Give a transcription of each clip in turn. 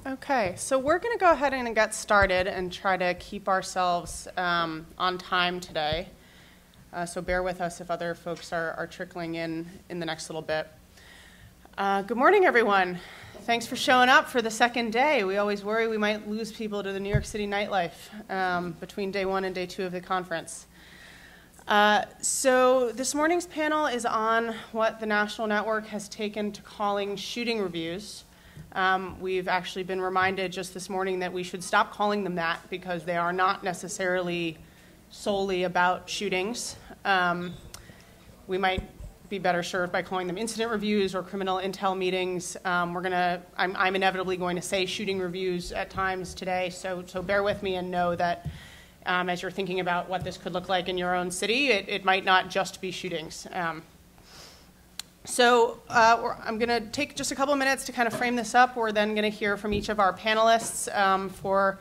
Okay, so we're going to go ahead and get started and try to keep ourselves on time today. So bear with us if other folks are trickling in the next little bit. Good morning, everyone. Thanks for showing up for the second day. We always worry we might lose people to the New York City nightlife between day one and day two of the conference. So this morning's panel is on what the National Network has taken to calling shooting reviews. We've actually been reminded just this morning that we should stop calling them that because they are not necessarily solely about shootings. We might be better served by calling them incident reviews or criminal intel meetings. I'm inevitably going to say shooting reviews at times today, so bear with me and know that as you're thinking about what this could look like in your own city, it might not just be shootings. So I'm going to take just a couple minutes to kind of frame this up. We're then going to hear from each of our panelists for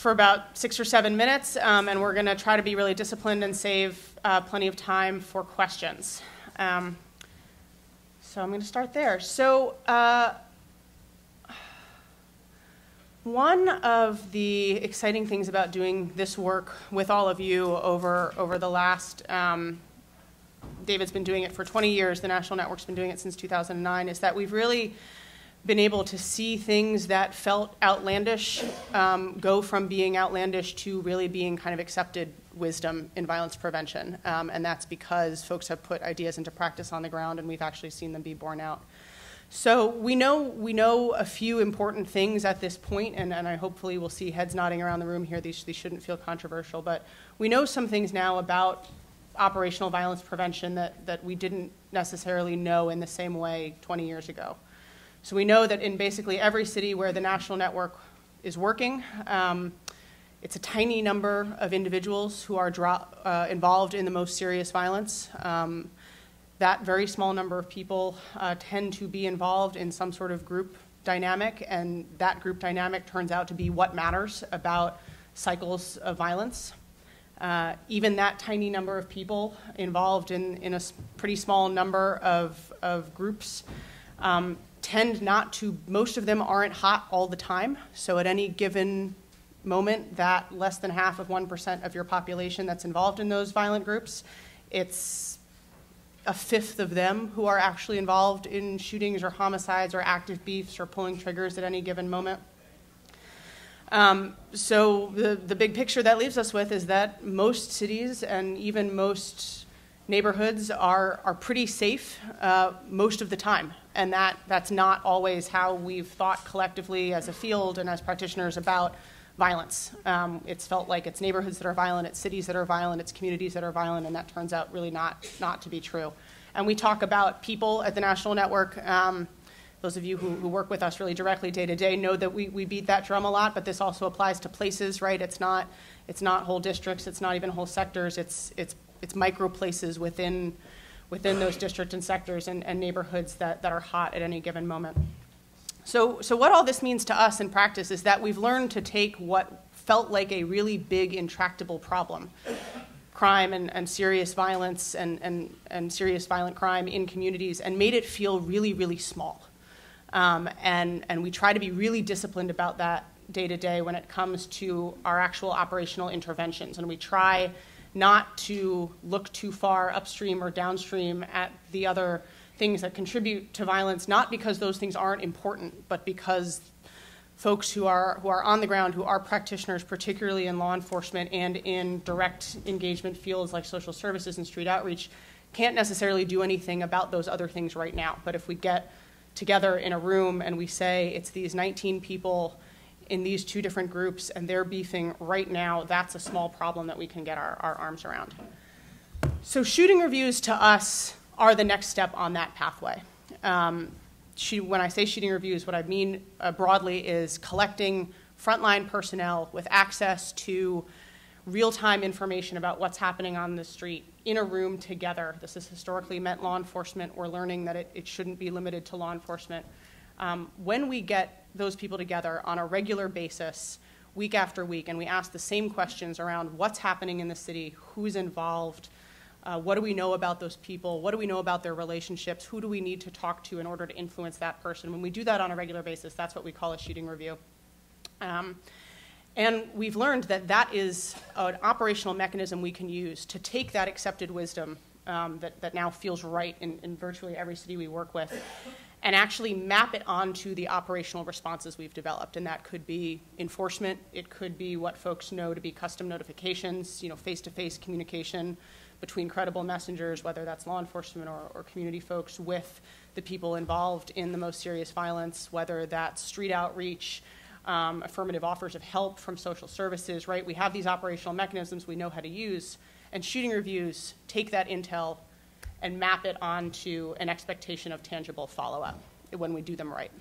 about 6 or 7 minutes, and we're going to try to be really disciplined and save plenty of time for questions. So I'm going to start there. So one of the exciting things about doing this work with all of you over the last David's been doing it for 20 years, the National Network's been doing it since 2009, is that we've really been able to see things that felt outlandish go from being outlandish to really being kind of accepted wisdom in violence prevention. And that's because folks have put ideas into practice on the ground and we've actually seen them be borne out. So we know a few important things at this point, and I hopefully will see heads nodding around the room here. These shouldn't feel controversial, but we know some things now about operational violence prevention that we didn't necessarily know in the same way 20 years ago. So we know that in basically every city where the National Network is working, it's a tiny number of individuals who are involved in the most serious violence. That very small number of people tend to be involved in some sort of group dynamic, and that group dynamic turns out to be what matters about cycles of violence. Even that tiny number of people involved in a pretty small number of groups tend not to, most of them aren't hot all the time. So at any given moment, that less than half of 1% of your population that's involved in those violent groups, it's a fifth of them who are actually involved in shootings or homicides or active beefs or pulling triggers at any given moment. So the big picture that leaves us with is that most cities and even most neighborhoods are pretty safe most of the time. And that's not always how we've thought collectively as a field and as practitioners about violence. It's felt like it's neighborhoods that are violent, it's cities that are violent, it's communities that are violent, and that turns out really not to be true. And we talk about people at the National Network. Those of you who work with us really directly day to day know that we beat that drum a lot, but this also applies to places, right? It's not whole districts, it's not even whole sectors, it's micro places within those districts and sectors and neighborhoods that are hot at any given moment. So what all this means to us in practice is that we've learned to take what felt like a really big, intractable problem, crime and serious violence and serious violent crime in communities, and made it feel really, really small. And we try to be really disciplined about that day to day when it comes to our actual operational interventions. And we try not to look too far upstream or downstream at the other things that contribute to violence, not because those things aren't important, but because folks who are on the ground, who are practitioners, particularly in law enforcement and in direct engagement fields like social services and street outreach, can't necessarily do anything about those other things right now. But if we get together in a room and we say it's these 19 people in these two different groups and they're beefing right now, that's a small problem that we can get our arms around. So shooting reviews to us are the next step on that pathway. When I say shooting reviews, what I mean broadly is collecting frontline personnel with access to real-time information about what's happening on the street in a room together. This has historically meant law enforcement. We're learning that it shouldn't be limited to law enforcement. When we get those people together on a regular basis, week after week, and we ask the same questions around what's happening in the city, who's involved, What do we know about those people? What do we know about their relationships? Who do we need to talk to in order to influence that person? When we do that on a regular basis, that's what we call a shooting review. And we've learned that that is an operational mechanism we can use to take that accepted wisdom that now feels right in virtually every city we work with and actually map it onto the operational responses we've developed. And that could be enforcement. It could be what folks know to be custom notifications, face-to-face communication between credible messengers, whether that's law enforcement or community folks, with the people involved in the most serious violence, whether that's street outreach, affirmative offers of help from social services, right? We have these operational mechanisms we know how to use, and shooting reviews take that intel and map it onto an expectation of tangible follow-up when we do them right.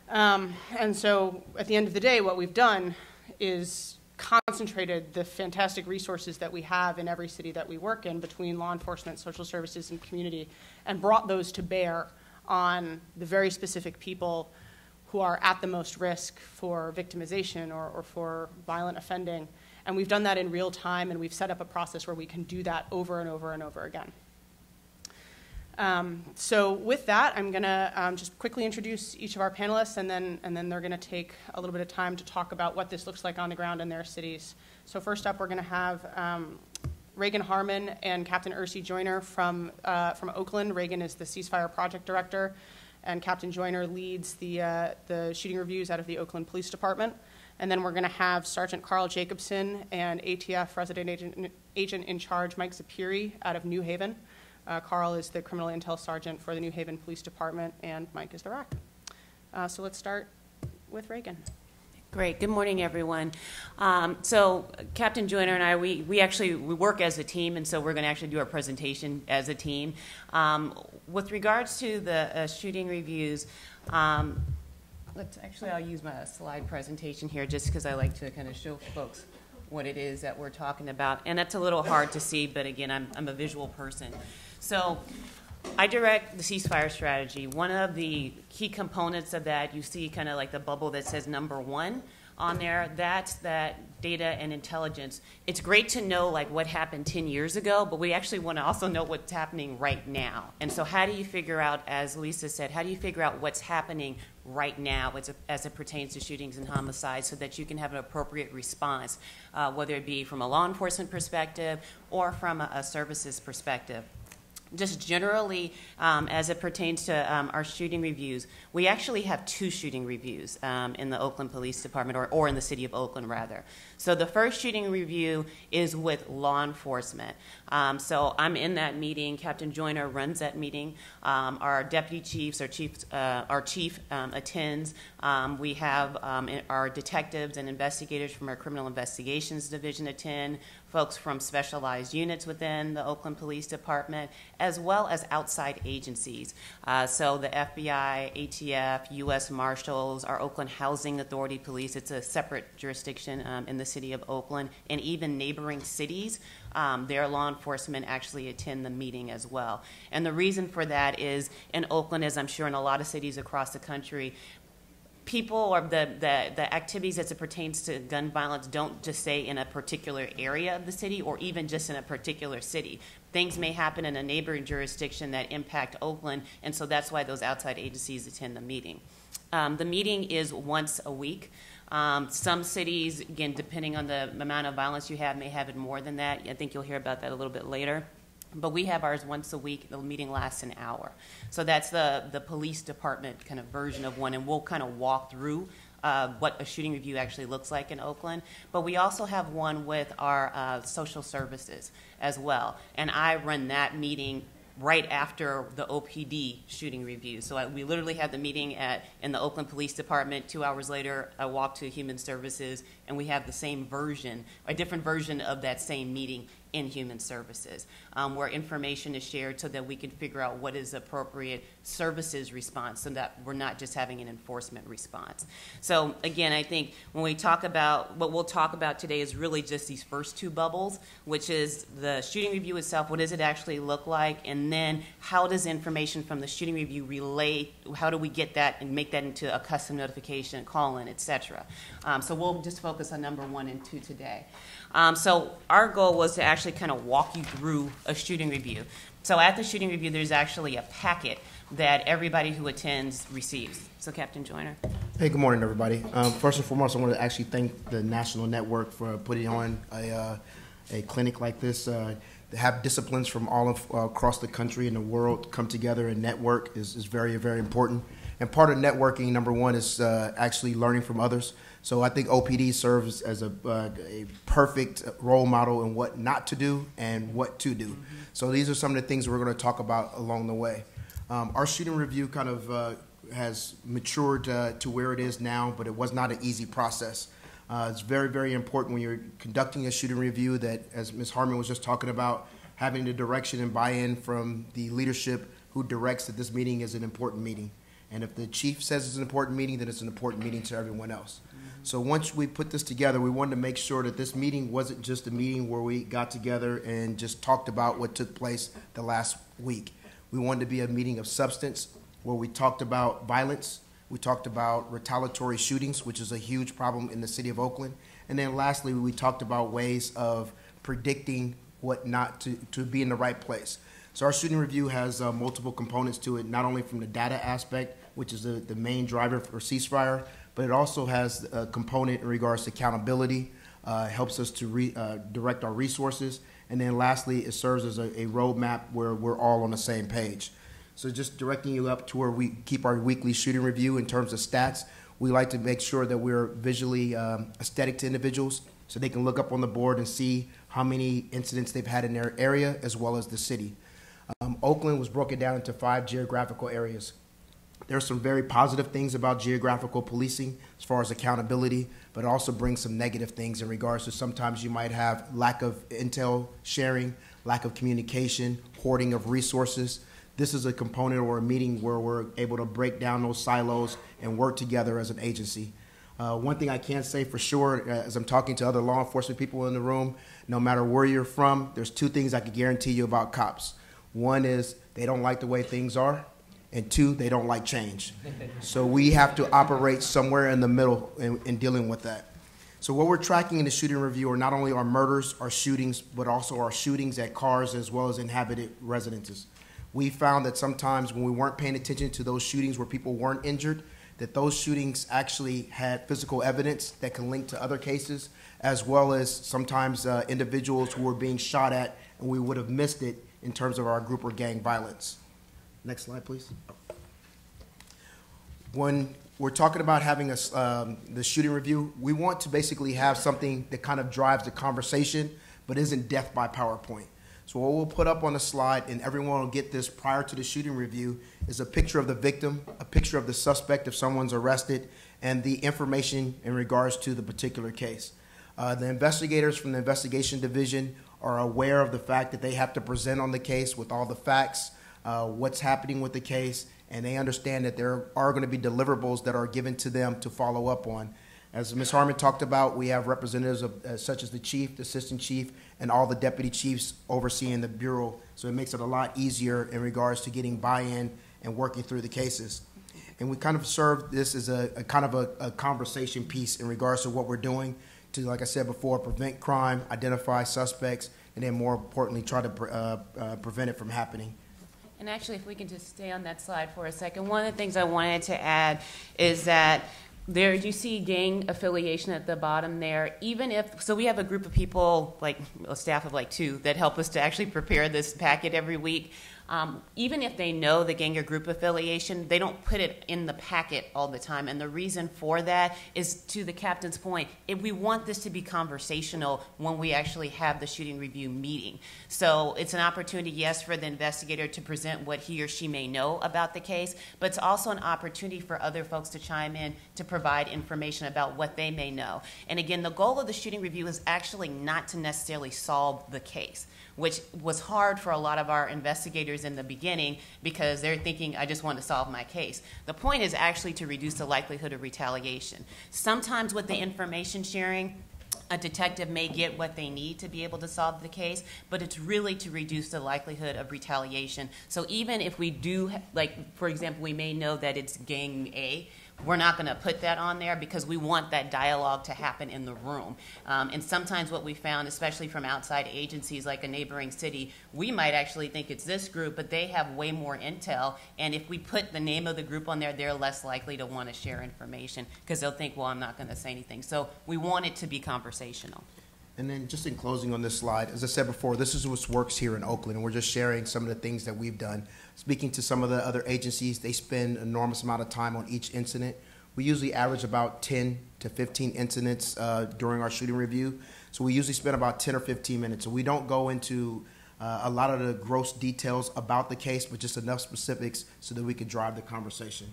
And so at the end of the day, what we've done is concentrated the fantastic resources that we have in every city that we work in between law enforcement, social services, and community, and brought those to bear on the very specific people who are at the most risk for victimization or for violent offending. And we've done that in real time, and we've set up a process where we can do that over and over and over again. So with that, I'm going to just quickly introduce each of our panelists, and then they're going to take a little bit of time to talk about what this looks like on the ground in their cities. So first up, we're going to have Reygan Harmon and Captain Ersie Joyner from Oakland. Reygan is the Ceasefire project director, and Captain Joyner leads the shooting reviews out of the Oakland Police Department. And then we're going to have Sergeant Karl Jacobson and ATF resident agent in charge Mike Zeppieri out of New Haven. Karl is the criminal intel sergeant for the New Haven Police Department, and Mike is the RAC. So let's start with Reygan. Great. Good morning, everyone. So Captain Joyner and I, we work as a team, and so we're going to actually do our presentation as a team. With regards to the shooting reviews, I'll use my slide presentation here just because I like to kind of show folks what it is that we're talking about. And that's a little hard to see, but again, I'm a visual person. So I direct the ceasefire strategy. One of the key components of that, you see kind of like the bubble that says number 1 on there. That's that data and intelligence. It's great to know like what happened 10 years ago, but we actually want to also know what's happening right now. And so how do you figure out, as Louisa said, how do you figure out what's happening right now as it pertains to shootings and homicides so that you can have an appropriate response, whether it be from a law enforcement perspective or from a services perspective. Just generally, as it pertains to our shooting reviews, we actually have 2 shooting reviews in the Oakland Police Department, or in the city of Oakland, rather. So the first shooting review is with law enforcement. So I'm in that meeting. Captain Joyner runs that meeting. Our deputy chiefs, our chief attends. We have our detectives and investigators from our criminal investigations division attend, folks from specialized units within the Oakland Police Department, as well as outside agencies. So the FBI, ATF, U.S. Marshals, our Oakland Housing Authority Police, it's a separate jurisdiction in the city of Oakland, and even neighboring cities, their law enforcement actually attend the meeting as well. And the reason for that is in Oakland, as I'm sure in a lot of cities across the country, people or the activities as it pertains to gun violence don't just stay in a particular area of the city or even just in a particular city. Things may happen in a neighboring jurisdiction that impact Oakland, and so that's why those outside agencies attend the meeting. The meeting is once a week. Some cities, again, depending on the amount of violence you have, may have it more than that. I think you'll hear about that a little bit later. But we have ours once a week. The meeting lasts an hour. So that's the police department kind of version of one, and we'll kind of walk through what a shooting review actually looks like in Oakland. But we also have one with our social services as well. And I run that meeting right after the OPD shooting review. So we literally had the meeting in the Oakland Police Department. 2 hours later, I walked to Human Services, and we have the same version, a different version of that same meeting in Human Services, where information is shared so that we can figure out what is appropriate services response so that we're not just having an enforcement response. So again, I think when we talk about, what we'll talk about today is really just these first 2 bubbles, which is the shooting review itself, what does it actually look like, and then how does information from the shooting review relay, how do we get that and make that into a custom notification, call-in, et cetera. So we'll just focus focus on number 1 and 2 today. So our goal was to actually kind of walk you through a shooting review. So at the shooting review, there's actually a packet that everybody who attends receives. So Captain Joyner. Hey, good morning, everybody. First and foremost, I want to actually thank the National Network for putting on a clinic like this. To have disciplines from all across the country and the world come together and network is very, very important. And part of networking, number one, is actually learning from others. So I think OPD serves as a perfect role model in what not to do and what to do. So these are some of the things we're going to talk about along the way. Our shooting review kind of has matured to where it is now, but it was not an easy process. It's very, very important when you're conducting a shooting review that, as Ms. Harmon was just talking about, having the direction and buy-in from the leadership who directs that this meeting is an important meeting. And if the chief says it's an important meeting, then it's an important meeting to everyone else. So once we put this together, we wanted to make sure that this meeting wasn't just a meeting where we got together and just talked about what took place the last week. We wanted to be a meeting of substance where we talked about violence, we talked about retaliatory shootings, which is a huge problem in the city of Oakland, and then lastly, we talked about ways of predicting what not to be in the right place. So our shooting review has multiple components to it, not only from the data aspect, which is the main driver for Ceasefire, but it also has a component in regards to accountability, helps us to direct our resources, and then lastly, it serves as a roadmap where we're all on the same page. So just directing you up to where we keep our weekly shooting review in terms of stats, we like to make sure that we're visually aesthetic to individuals so they can look up on the board and see how many incidents they've had in their area as well as the city. Oakland was broken down into 5 geographical areas. There are some very positive things about geographical policing as far as accountability, but it also brings some negative things in regards to sometimes you might have lack of intel sharing, lack of communication, hoarding of resources. This is a component or a meeting where we're able to break down those silos and work together as an agency. One thing I can say for sure, as I'm talking to other law enforcement people in the room, no matter where you're from, there's 2 things I can guarantee you about cops. One is they don't like the way things are, and 2, they don't like change. So we have to operate somewhere in the middle in dealing with that. So what we're tracking in the shooting review are not only our murders, our shootings, but also our shootings at cars as well as inhabited residences. We found that sometimes when we weren't paying attention to those shootings where people weren't injured, that those shootings actually had physical evidence that can link to other cases, as well as sometimes individuals who were being shot at, and we would have missed it in terms of our group or gang violence. Next slide, please. When we're talking about having the shooting review, we want to basically have something that kind of drives the conversation, but isn't death by PowerPoint. So what we'll put up on the slide, and everyone will get this prior to the shooting review, is a picture of the victim, a picture of the suspect if someone's arrested, and the information in regards to the particular case. The investigators from the investigation division are aware of the fact that they have to present on the case with all the facts, what's happening with the case, and they understand that there are going to be deliverables that are given to them to follow up on. As Ms. Harmon talked about, we have representatives of, such as the chief, the assistant chief, and all the deputy chiefs overseeing the bureau, so it makes it a lot easier in regards to getting buy-in and working through the cases. And we kind of serve this as a kind of a conversation piece in regards to what we're doing to, like I said before, prevent crime, identify suspects, and then more importantly, try to prevent it from happening. And actually, if we can just stay on that slide for a second, one of the things I wanted to add is that there you see gang affiliation at the bottom there. Even if, so we have a group of people, like a staff of like 2, that help us to actually prepare this packet every week. Even if they know the gang or group affiliation, they don't put it in the packet all the time. And the reason for that is, to the captain's point, if we want this to be conversational when we actually have the shooting review meeting. So it's an opportunity, yes, for the investigator to present what he or she may know about the case, but it's also an opportunity for other folks to chime in to provide information about what they may know. And again, the goal of the shooting review is actually not to necessarily solve the case, which was hard for a lot of our investigators in the beginning because they're thinking, I just want to solve my case. The point is actually to reduce the likelihood of retaliation. Sometimes with the information sharing, a detective may get what they need to be able to solve the case, but it's really to reduce the likelihood of retaliation. So even if we do, like, for example, we may know that it's gang A, we're not going to put that on there because we want that dialogue to happen in the room. And sometimes what we found, especially from outside agencies like a neighboring city, we might actually think it's this group, but they have way more intel. And if we put the name of the group on there, they're less likely to want to share information because they'll think, well, I'm not going to say anything. So we want it to be conversational. And then just in closing on this slide, as I said before, this is what works here in Oakland, and we're just sharing some of the things that we've done. Speaking to some of the other agencies, they spend an enormous amount of time on each incident. We usually average about 10 to 15 incidents during our shooting review. So we usually spend about 10 or 15 minutes. So we don't go into a lot of the gross details about the case, but just enough specifics so that we can drive the conversation.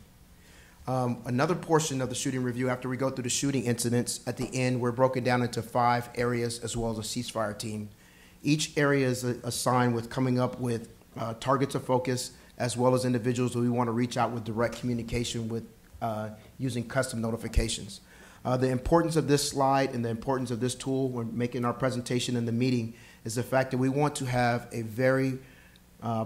Another portion of the shooting review, after we go through the shooting incidents, at the end, we're broken down into 5 areas as well as a ceasefire team. Each area is assigned with coming up with targets of focus as well as individuals that we want to reach out with direct communication with using custom notifications. The importance of this slide and the importance of this tool when making our presentation in the meeting is the fact that we want to have a very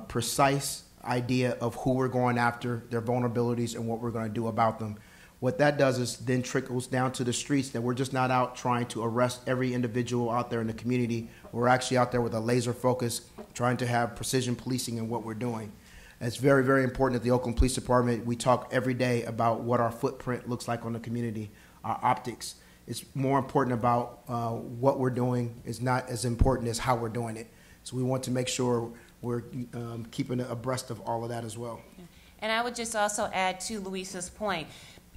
precise idea of who we're going after, their vulnerabilities, and what we're going to do about them. What that does is then trickles down to the streets, that we're just not out trying to arrest every individual out there in the community. We're actually out there with a laser focus, trying to have precision policing in what we're doing. It's very, very important at the Oakland Police Department. We talk every day about what our footprint looks like on the community, our optics. It's more important about what we're doing is not as important as how we're doing it. So we want to make sure we're keeping abreast of all of that as well. And I would just also add to Louisa's point,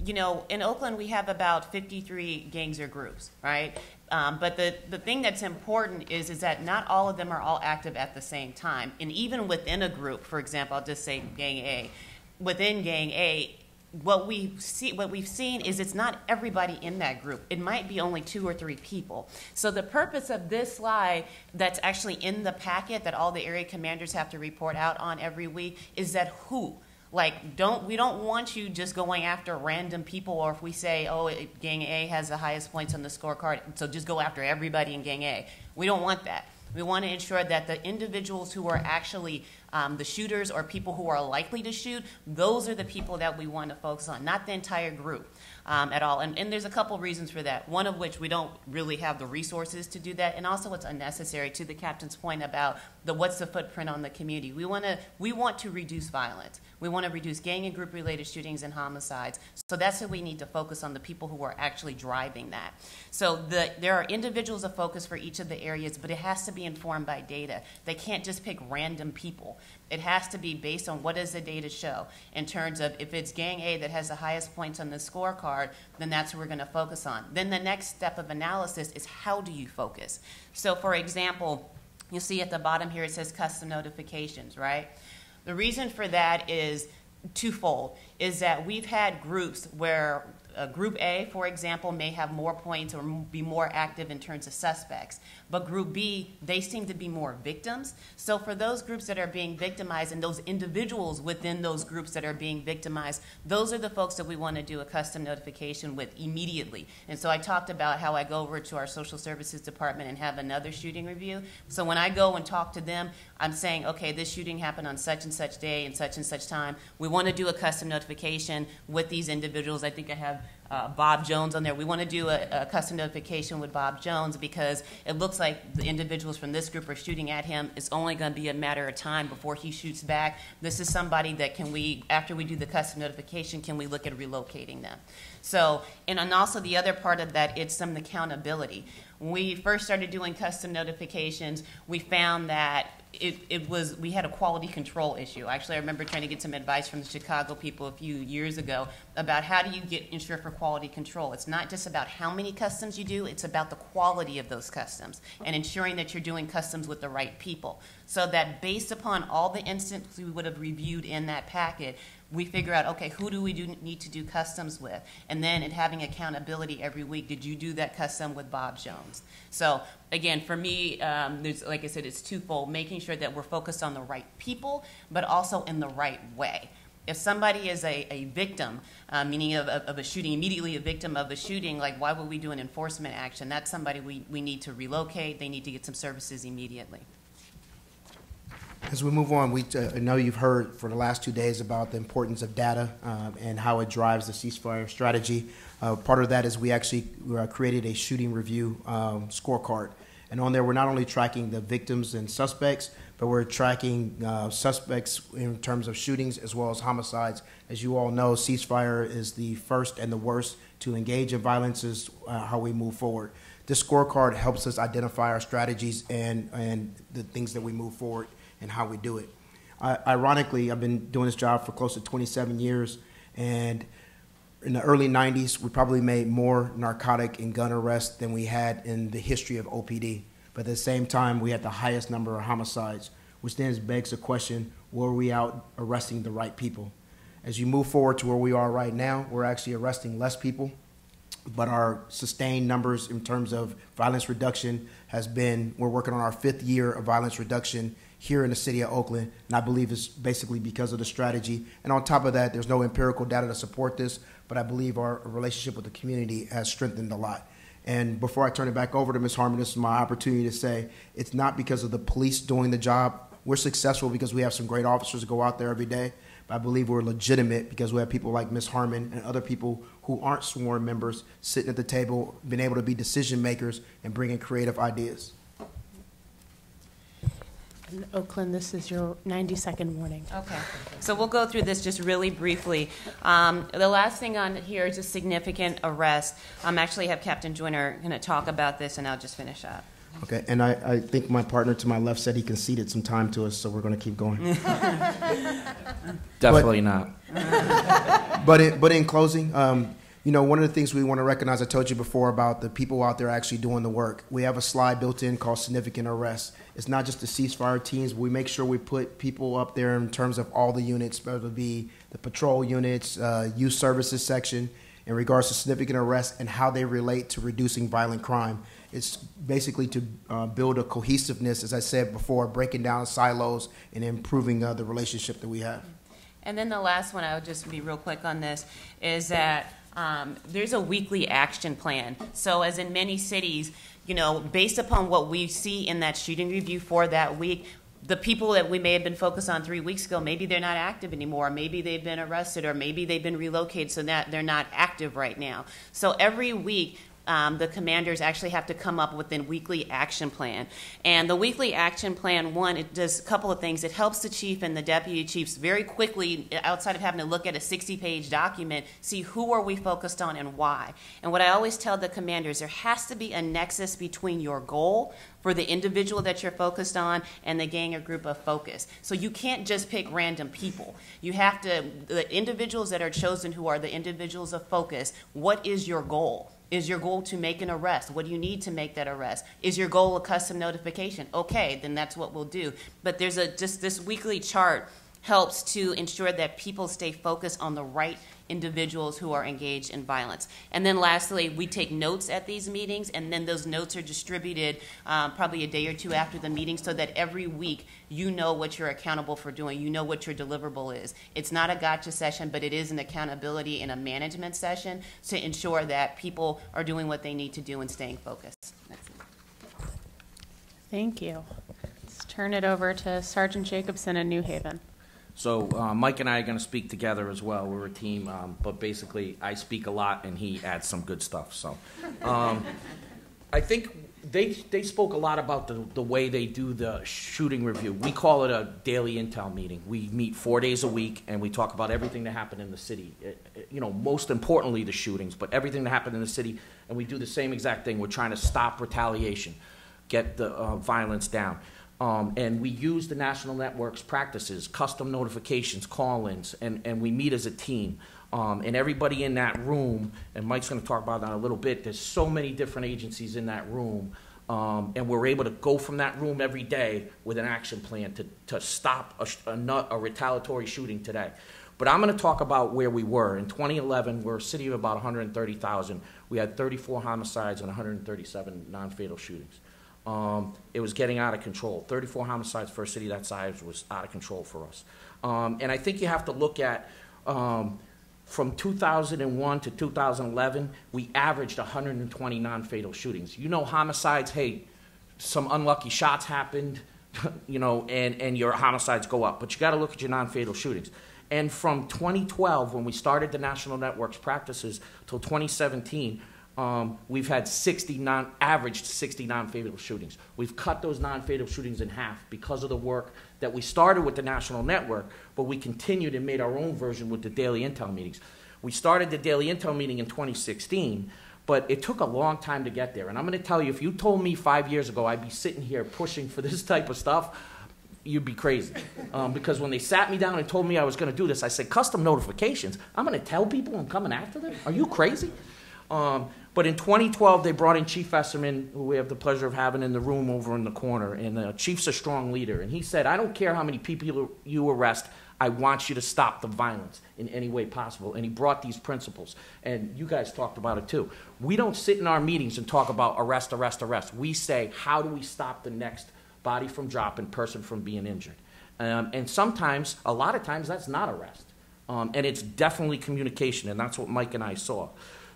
you know, in Oakland we have about 53 gangs or groups, right? But the thing that's important is that not all of them are all active at the same time. And even within a group, for example, I'll just say Gang A, within Gang A, what we've seen is it's not everybody in that group. It might be only 2 or 3 people. So the purpose of this slide that's actually in the packet that all the area commanders have to report out on every week is that who. Like, we don't want you just going after random people, or if we say, oh, Gang A has the highest points on the scorecard, so just go after everybody in Gang A. We don't want that. We want to ensure that the individuals who are actually the shooters or people who are likely to shoot, those are the people that we want to focus on, not the entire group at all. And there's a couple reasons for that, one of which we don't really have the resources to do that, and also it's unnecessary, to the captain's point about what's the footprint on the community. We want to reduce violence. We want to reduce gang and group-related shootings and homicides. So that's what we need to focus on, the people who are actually driving that. So there are individuals of focus for each of the areas, but it has to be informed by data. They can't just pick random people. It has to be based on what does the data show in terms of if it's Gang A that has the highest points on the scorecard, then that's what we're going to focus on. Then the next step of analysis is how do you focus? So for example, you'll see at the bottom here it says custom notifications, right? The reason for that is twofold, is that we've had groups where Group A, for example, may have more points or be more active in terms of suspects. But Group B, they seem to be more victims. So for those groups that are being victimized and those individuals within those groups that are being victimized, those are the folks that we want to do a custom notification with immediately. And so I talked about how I go over to our social services department and have another shooting review. So when I go and talk to them, I'm saying, okay, this shooting happened on such and such day and such time. We want to do a custom notification with these individuals. I think I have Bob Jones on there. We want to do a custom notification with Bob Jones because it looks like the individuals from this group are shooting at him. It's only going to be a matter of time before he shoots back. This is somebody that after we do the custom notification, can we look at relocating them? So, and also the other part of that, it's some accountability. When we first started doing custom notifications, we found that we had a quality control issue. Actually, I remember trying to get some advice from the Chicago people a few years ago about how do you ensure for quality control. It's not just about how many customs you do, it's about the quality of those customs and ensuring that you're doing customs with the right people. So that based upon all the instances we would have reviewed in that packet, we figure out, okay, who do we need to do customs with? And then in having accountability every week, did you do that custom with Bob Jones? So again, for me, there's, like I said, it's twofold, making sure that we're focused on the right people, but also in the right way. If somebody is a victim, meaning of a shooting, immediately a victim of a shooting, like why would we do an enforcement action? That's somebody we need to relocate. They need to get some services immediately. As we move on, I know you've heard for the last 2 days about the importance of data and how it drives the ceasefire strategy. Part of that is we actually created a shooting review scorecard. And on there, we're not only tracking the victims and suspects, but we're tracking suspects in terms of shootings as well as homicides. As you all know, ceasefire is the first and the worst to engage in violence is how we move forward. This scorecard helps us identify our strategies and the things that we move forward and how we do it. Ironically, I've been doing this job for close to 27 years, and in the early 90s, we probably made more narcotic and gun arrests than we had in the history of OPD. But at the same time, we had the highest number of homicides, which then begs the question, were we out arresting the right people? As you move forward to where we are right now, we're actually arresting less people, but our sustained numbers in terms of violence reduction we're working on our 5th year of violence reduction here in the city of Oakland, and I believe it's basically because of the strategy. And on top of that, there's no empirical data to support this, but I believe our relationship with the community has strengthened a lot. And before I turn it back over to Ms. Harmon, this is my opportunity to say it's not because of the police doing the job. We're successful because we have some great officers that go out there every day, but I believe we're legitimate because we have people like Ms. Harmon and other people who aren't sworn members sitting at the table, being able to be decision makers and bringing creative ideas. In Oakland, this is your 90-second warning. Okay, so we'll go through this just really briefly. The last thing on here is a significant arrest. Actually have Captain Joyner going to talk about this, and I'll just finish up. Okay, and I think my partner to my left said he conceded some time to us, so we're going to keep going. Definitely not. But in closing, one of the things we want to recognize, I told you before about the people out there actually doing the work. We have a slide built in called significant arrests. It's not just the ceasefire teams. We make sure we put people up there in terms of all the units, whether it be the patrol units, youth services section, in regards to significant arrests and how they relate to reducing violent crime. It's basically to build a cohesiveness, as I said before, breaking down silos and improving the relationship that we have. And then the last one, I'll just be real quick on this, is that there's a weekly action plan. So as in many cities, based upon what we see in that shooting review for that week, the people that we may have been focused on 3 weeks ago, maybe they're not active anymore, maybe they've been arrested, or maybe they've been relocated so that they're not active right now. So every week, the commanders actually have to come up with a weekly action plan. And the weekly action plan, one, it does a couple of things. It helps the chief and the deputy chiefs very quickly, outside of having to look at a 60-page document, see who are we focused on and why. And what I always tell the commanders, there has to be a nexus between your goal for the individual that you're focused on and the gang or group of focus. So you can't just pick random people. You have to, the individuals that are chosen who are the individuals of focus, what is your goal? Is your goal to make an arrest? What do you need to make that arrest? Is your goal a custom notification? Okay, then that's what we'll do. But there's just this weekly chart helps to ensure that people stay focused on the right individuals who are engaged in violence. And then lastly, we take notes at these meetings, and then those notes are distributed probably a day or two after the meeting so that every week you know what you're accountable for doing. You know what your deliverable is. It's not a gotcha session, but it is an accountability and a management session to ensure that people are doing what they need to do and staying focused. That's it. Thank you. Let's turn it over to Sergeant Jacobson in New Haven. So Mike and I are going to speak together as well. We're a team, but basically I speak a lot and he adds some good stuff. So I think they spoke a lot about the way they do the shooting review. We call it a daily intel meeting. We meet 4 days a week and we talk about everything that happened in the city. Most importantly the shootings, but everything that happened in the city. And we do the same exact thing. We're trying to stop retaliation, get the violence down. And we use the national network's practices, custom notifications, call-ins, and we meet as a team. And everybody in that room, and Mike's going to talk about that in a little bit, there's so many different agencies in that room, and we're able to go from that room every day with an action plan to stop a retaliatory shooting today. But I'm going to talk about where we were. In 2011, we're a city of about 130,000. We had 34 homicides and 137 non-fatal shootings. It was getting out of control. 34 homicides for a city that size was out of control for us. And I think you have to look at, from 2001 to 2011, we averaged 120 non-fatal shootings. Homicides, hey, some unlucky shots happened, you know, and your homicides go up. But you got to look at your non-fatal shootings. And from 2012, when we started the National Network's practices, till 2017, we've had averaged 60 non-fatal shootings. We've cut those non-fatal shootings in half because of the work that we started with the National Network, but we continued and made our own version with the daily intel meetings. We started the daily intel meeting in 2016, but it took a long time to get there. And I'm going to tell you, if you told me 5 years ago I'd be sitting here pushing for this type of stuff, you'd be crazy. Because when they sat me down and told me I was going to do this, I said, custom notifications? I'm going to tell people I'm coming after them? Are you crazy? But in 2012, they brought in Chief Esserman, who we have the pleasure of having in the room over in the corner, and the Chief's a strong leader. And he said, I don't care how many people you arrest, I want you to stop the violence in any way possible. And he brought these principles. And you guys talked about it too. We don't sit in our meetings and talk about arrest, arrest, arrest. We say, how do we stop the next body from dropping, person from being injured? And sometimes, a lot of times, that's not arrest. And it's definitely communication, and that's what Mike and I saw.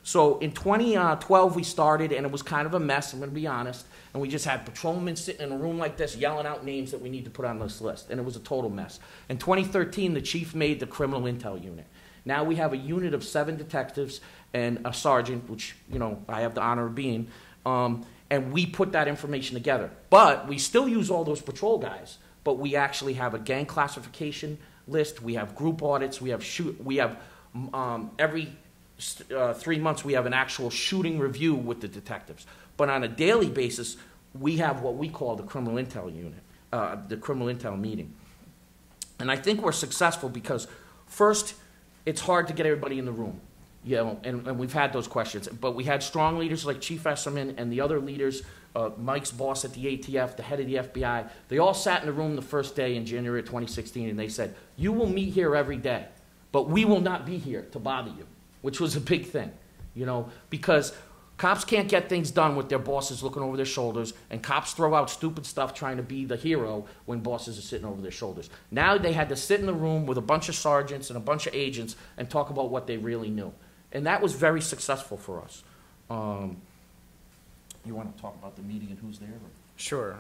So in 2012, we started, and it was kind of a mess, I'm going to be honest. And we just had patrolmen sitting in a room like this yelling out names that we need to put on this list. And it was a total mess. In 2013, the chief made the criminal intel unit. Now we have a unit of 7 detectives and a sergeant, which, you know, I have the honor of being. And we put that information together. But we still use all those patrol guys. But we actually have a gang classification list. We have group audits. We have every 3 months we have an actual shooting review with the detectives. But on a daily basis, we have what we call the criminal intel unit, the criminal intel meeting. And I think we're successful because, first, it's hard to get everybody in the room. You know, and we've had those questions. But we had strong leaders like Chief Esserman and the other leaders, Mike's boss at the ATF, the head of the FBI. They all sat in the room the first day in January of 2016, and they said, you will meet here every day, but we will not be here to bother you, which was a big thing, you know, because cops can't get things done with their bosses looking over their shoulders, and cops throw out stupid stuff trying to be the hero when bosses are sitting over their shoulders. Now they had to sit in the room with a bunch of sergeants and a bunch of agents and talk about what they really knew. And that was very successful for us. You want to talk about the meeting and who's there? Or? Sure.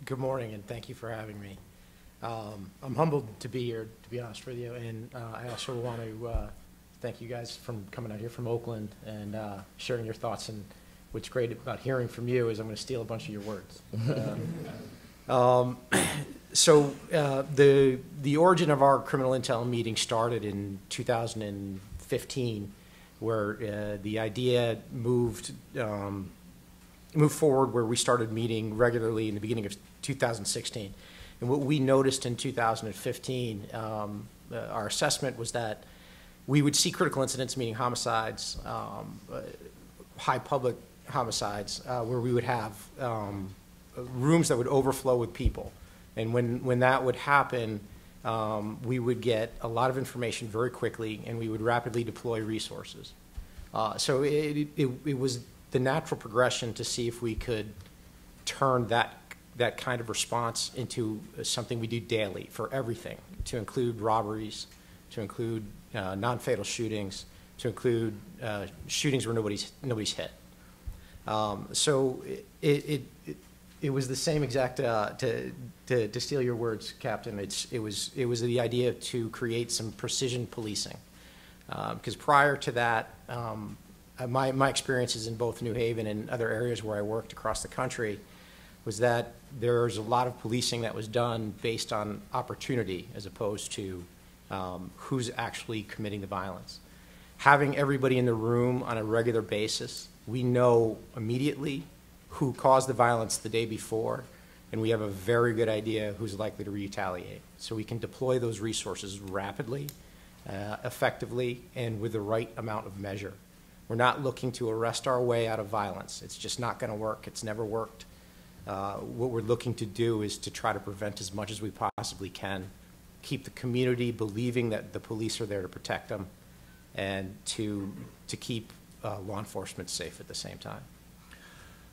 Good morning, and thank you for having me. I'm humbled to be here, to be honest with you, and I also want to thank you guys for coming out here from Oakland and sharing your thoughts. And what's great about hearing from you is I'm going to steal a bunch of your words. So the origin of our criminal intel meeting started in 2015, where the idea moved forward, where we started meeting regularly in the beginning of 2016. And what we noticed in 2015, our assessment was that we would see critical incidents, meaning homicides, high public homicides, where we would have rooms that would overflow with people. And when that would happen, we would get a lot of information very quickly, and we would rapidly deploy resources. So it was the natural progression to see if we could turn that kind of response into something we do daily for everything, to include robberies, to include non-fatal shootings, to include shootings where nobody's hit. So it was the same exact, to steal your words, Captain, it was the idea to create some precision policing. Because prior to that, my experiences in both New Haven and other areas where I worked across the country was that there's a lot of policing that was done based on opportunity as opposed to who's actually committing the violence. Having everybody in the room on a regular basis, we know immediately who caused the violence the day before, and we have a very good idea who's likely to retaliate. So we can deploy those resources rapidly, effectively, and with the right amount of measure. We're not looking to arrest our way out of violence. It's just not going to work. It's never worked. What we're looking to do is to try to prevent as much as we possibly can, keep the community believing that the police are there to protect them, and to keep law enforcement safe at the same time.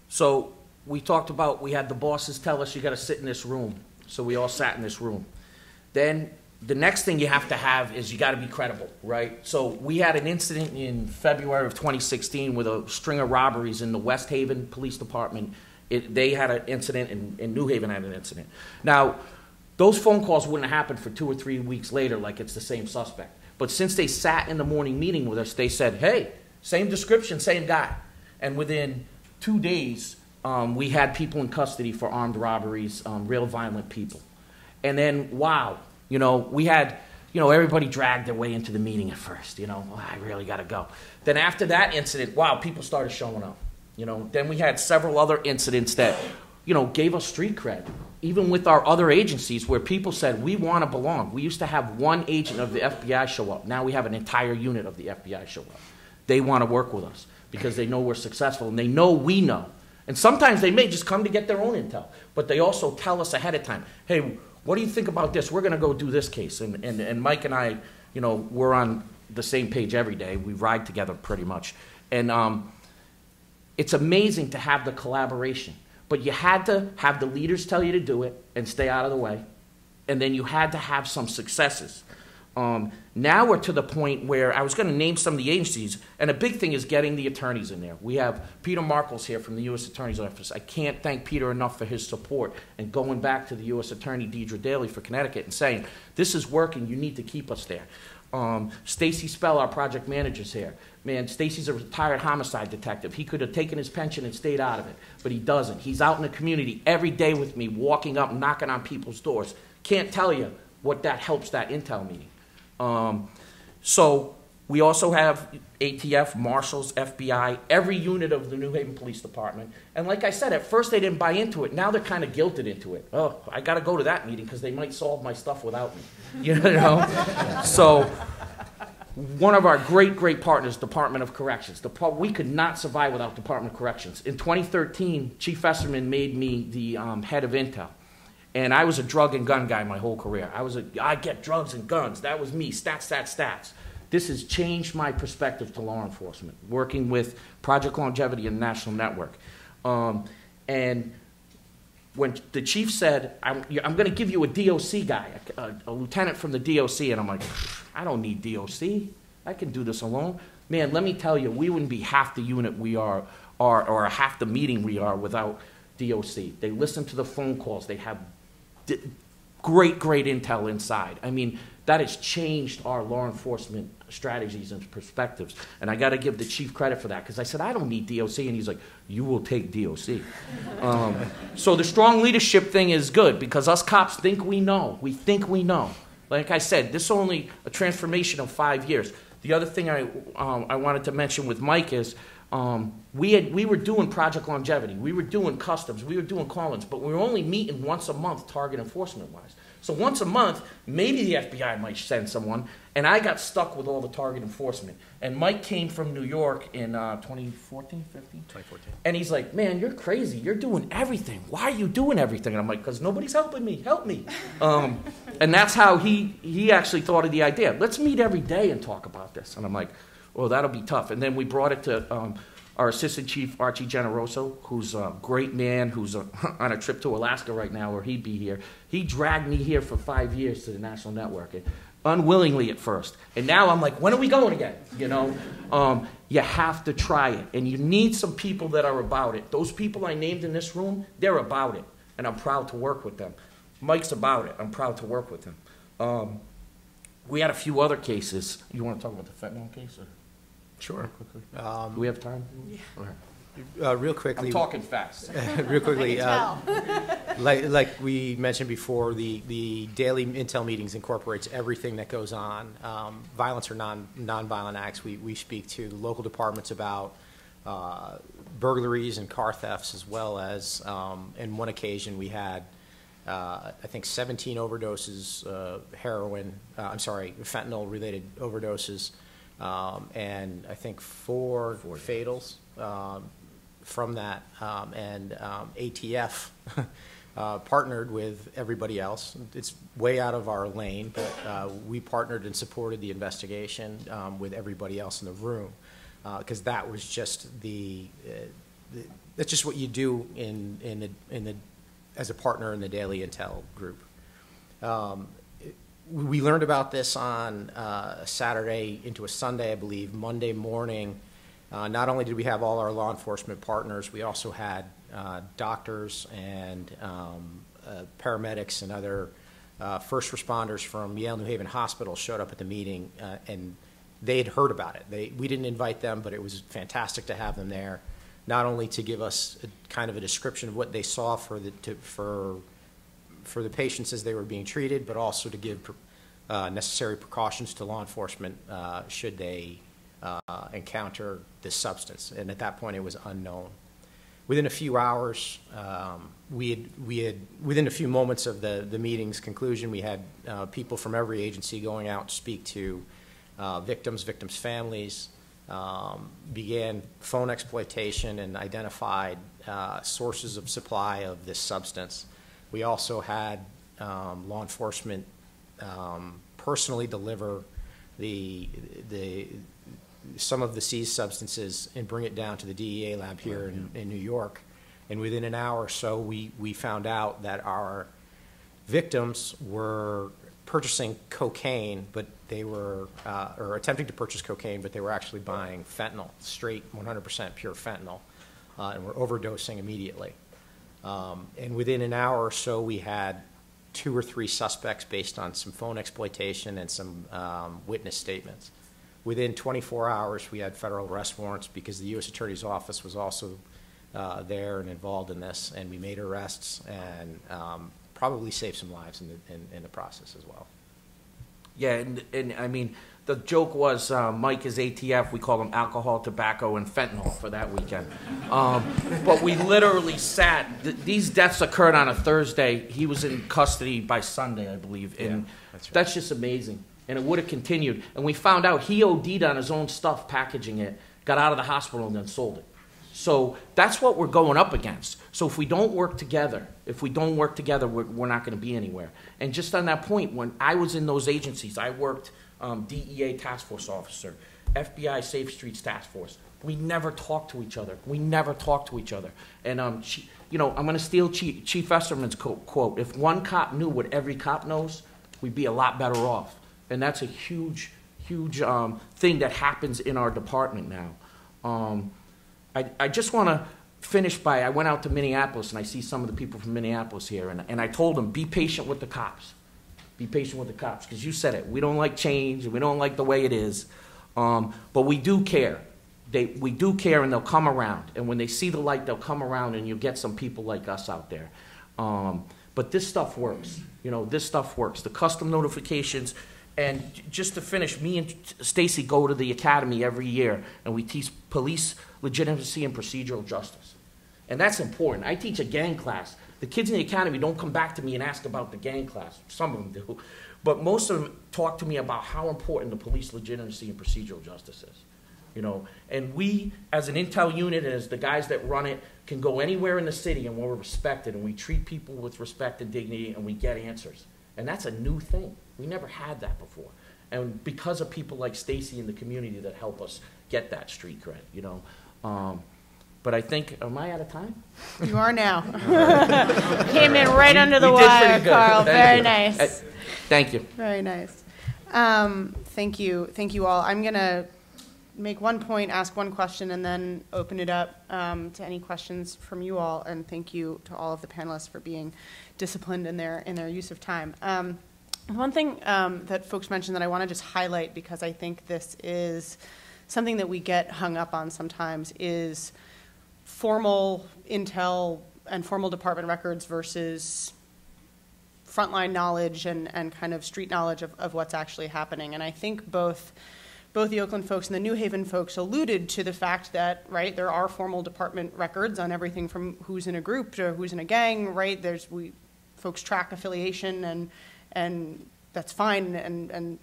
So we talked about, we had the bosses tell us you got to sit in this room. So we all sat in this room. Then the next thing you have to have is you got to be credible, right? So we had an incident in February of 2016 with a string of robberies in the West Haven Police Department They had an incident, and New Haven had an incident. Now, those phone calls wouldn't happen for 2 or 3 weeks later like it's the same suspect. But since they sat in the morning meeting with us, they said, hey, same description, same guy. And within 2 days, we had people in custody for armed robberies, real violent people. And then, wow, we had, everybody dragged their way into the meeting at first. I really got to go. Then after that incident, wow, people started showing up. Then we had several other incidents that, gave us street cred. Even with our other agencies where people said, we want to belong. We used to have one agent of the FBI show up. Now we have an entire unit of the FBI show up. They want to work with us because they know we're successful and they know we know. And sometimes they may just come to get their own intel, but they also tell us ahead of time, hey, what do you think about this? We're going to go do this case. And Mike and I, we're on the same page every day. We ride together pretty much. And it's amazing to have the collaboration. But you had to have the leaders tell you to do it and stay out of the way. And then you had to have some successes. Now we're to the point where I was going to name some of the agencies, and a big thing is getting the attorneys in there. We have Peter Markles here from the U.S. Attorney's Office. I can't thank Peter enough for his support and going back to the U.S. Attorney Deidre Daly for Connecticut and saying, this is working, you need to keep us there. Stacy Spell, our project manager's here. Man, Stacy's a retired homicide detective. He could have taken his pension and stayed out of it, but he doesn't. He's out in the community every day with me, walking up, knocking on people's doors. Can't tell you what that helps that intel meeting. So we also have ATF, Marshals, FBI, every unit of the New Haven Police Department. And like I said, at first they didn't buy into it. Now they're kind of guilted into it. Oh, I got to go to that meeting because they might solve my stuff without me. So one of our great partners, Department of Corrections. We could not survive without Department of Corrections. In 2013, Chief Esserman made me the head of Intel. And I was a drug and gun guy my whole career. I get drugs and guns. That was me, stats. This has changed my perspective to law enforcement, working with Project Longevity and the National Network. And when the chief said, I'm going to give you a DOC guy, a lieutenant from the DOC, and I'm like, I don't need DOC. I can do this alone. Man, let me tell you, we wouldn't be half the unit we are or half the meeting we are without DOC. They listen to the phone calls. They have great intel inside. I mean, that has changed our law enforcement strategies and perspectives. And I got to give the chief credit for that because I said, I don't need DOC. And he's like, you will take DOC. So the strong leadership thing is good because us cops think we know. We think we know. Like I said, this is only a transformation of 5 years. The other thing I wanted to mention with Mike is we were doing Project Longevity. We were doing customs. We were doing call-ins. But we were only meeting once a month target enforcement-wise. So once a month, maybe the FBI might send someone, and I got stuck with all the target enforcement. And Mike came from New York in 2014, 15? 2014. And he's like, man, you're crazy. You're doing everything. Why are you doing everything? And I'm like, because nobody's helping me. Help me. And that's how he actually thought of the idea. Let's meet every day and talk about this. And I'm like, well, that'll be tough. And then we brought it to our Assistant Chief, Archie Generoso, who's a great man, who's on a trip to Alaska right now, or he'd be here. He dragged me here for 5 years to the National Network, unwillingly at first. And now I'm like, when are we going again? You have to try it. And you need some people that are about it. Those people I named in this room, they're about it. And I'm proud to work with them. Mike's about it. I'm proud to work with him. We had a few other cases. You want to talk about the fentanyl case? Or? Sure. Quickly. Do we have time? Yeah. Real quickly. I'm talking fast. Real quickly. Like we mentioned before, the daily intel meetings incorporates everything that goes on. Violence or nonviolent acts. We speak to the local departments about burglaries and car thefts, as well as in one occasion we had I think 17 overdoses, fentanyl-related overdoses. And I think four fatals from that, and ATF partnered with everybody else. It's way out of our lane, but we partnered and supported the investigation with everybody else in the room, because that was just that's just what you do as a partner in the daily intel group. We learned about this on Saturday into a Sunday, I believe. Monday morning, not only did we have all our law enforcement partners, we also had doctors and paramedics and other first responders from Yale New Haven Hospital showed up at the meeting, and they had heard about it. We didn't invite them, but it was fantastic to have them there, not only to give us kind of a description of what they saw for the patients as they were being treated, but also to give necessary precautions to law enforcement should they encounter this substance. And at that point, it was unknown. Within a few hours, within a few moments of the meeting's conclusion, we had people from every agency going out to speak to victims' families, began phone exploitation and identified sources of supply of this substance. We also had law enforcement personally deliver some of the seized substances and bring it down to the DEA lab here in New York. And within an hour or so, we found out that our victims were purchasing cocaine, but they were, or attempting to purchase cocaine, but they were actually buying fentanyl, straight 100% pure fentanyl, and were overdosing immediately. And within an hour or so, we had 2 or 3 suspects based on some phone exploitation and some witness statements. Within 24 hours, we had federal arrest warrants because the U.S. Attorney's Office was also there and involved in this, and we made arrests and probably saved some lives in the process as well. Yeah, and I mean, the joke was Mike is ATF. We call him alcohol, tobacco, and fentanyl for that weekend. But we literally sat. These deaths occurred on a Thursday. He was in custody by Sunday, I believe. And that's just amazing. And it would have continued. And we found out he OD'd on his own stuff, packaging it, got out of the hospital, and then sold it. So that's what we're going up against. So if we don't work together, we're not going to be anywhere. And just on that point, when I was in those agencies, I worked DEA task force officer, FBI Safe Streets task force. We never talked to each other. And, I'm going to steal Chief Esserman's quote. If one cop knew what every cop knows, we'd be a lot better off. And that's a huge thing that happens in our department now. I just want to finish by, I went out to Minneapolis, and I see some of the people from Minneapolis here, and I told them, be patient with the cops. Be patient with the cops, because you said it. We don't like change, and we don't like the way it is, but we do care. We do care, and they'll come around. And when they see the light, they'll come around, and you'll get some people like us out there. But this stuff works. This stuff works. The custom notifications. And just to finish, me and Stacy go to the academy every year, and we teach police legitimacy and procedural justice. And that's important. I teach a gang class. The kids in the academy don't come back to me and ask about the gang class. Some of them do. But most of them talk to me about how important the police legitimacy and procedural justice is. And we, as an intel unit, as the guys that run it, can go anywhere in the city, and we're respected, and we treat people with respect and dignity, and we get answers. And that's a new thing. We never had that before. And because of people like Stacy in the community that help us get that street cred, But I think, am I out of time? You are now. Came in right under the wire, Karl. Very nice. Thank you. Very nice. Thank you all. I'm going to make one point, ask one question, and then open it up to any questions from you all. And thank you to all of the panelists for being disciplined in their use of time. One thing that folks mentioned that I want to just highlight, because I think this is something that we get hung up on sometimes, is formal intel and formal department records versus frontline knowledge and kind of street knowledge of what's actually happening. And I think both the Oakland folks and the New Haven folks alluded to the fact that, right, there are formal department records on everything from who's in a group to who's in a gang, right? Folks track affiliation, and that's fine, and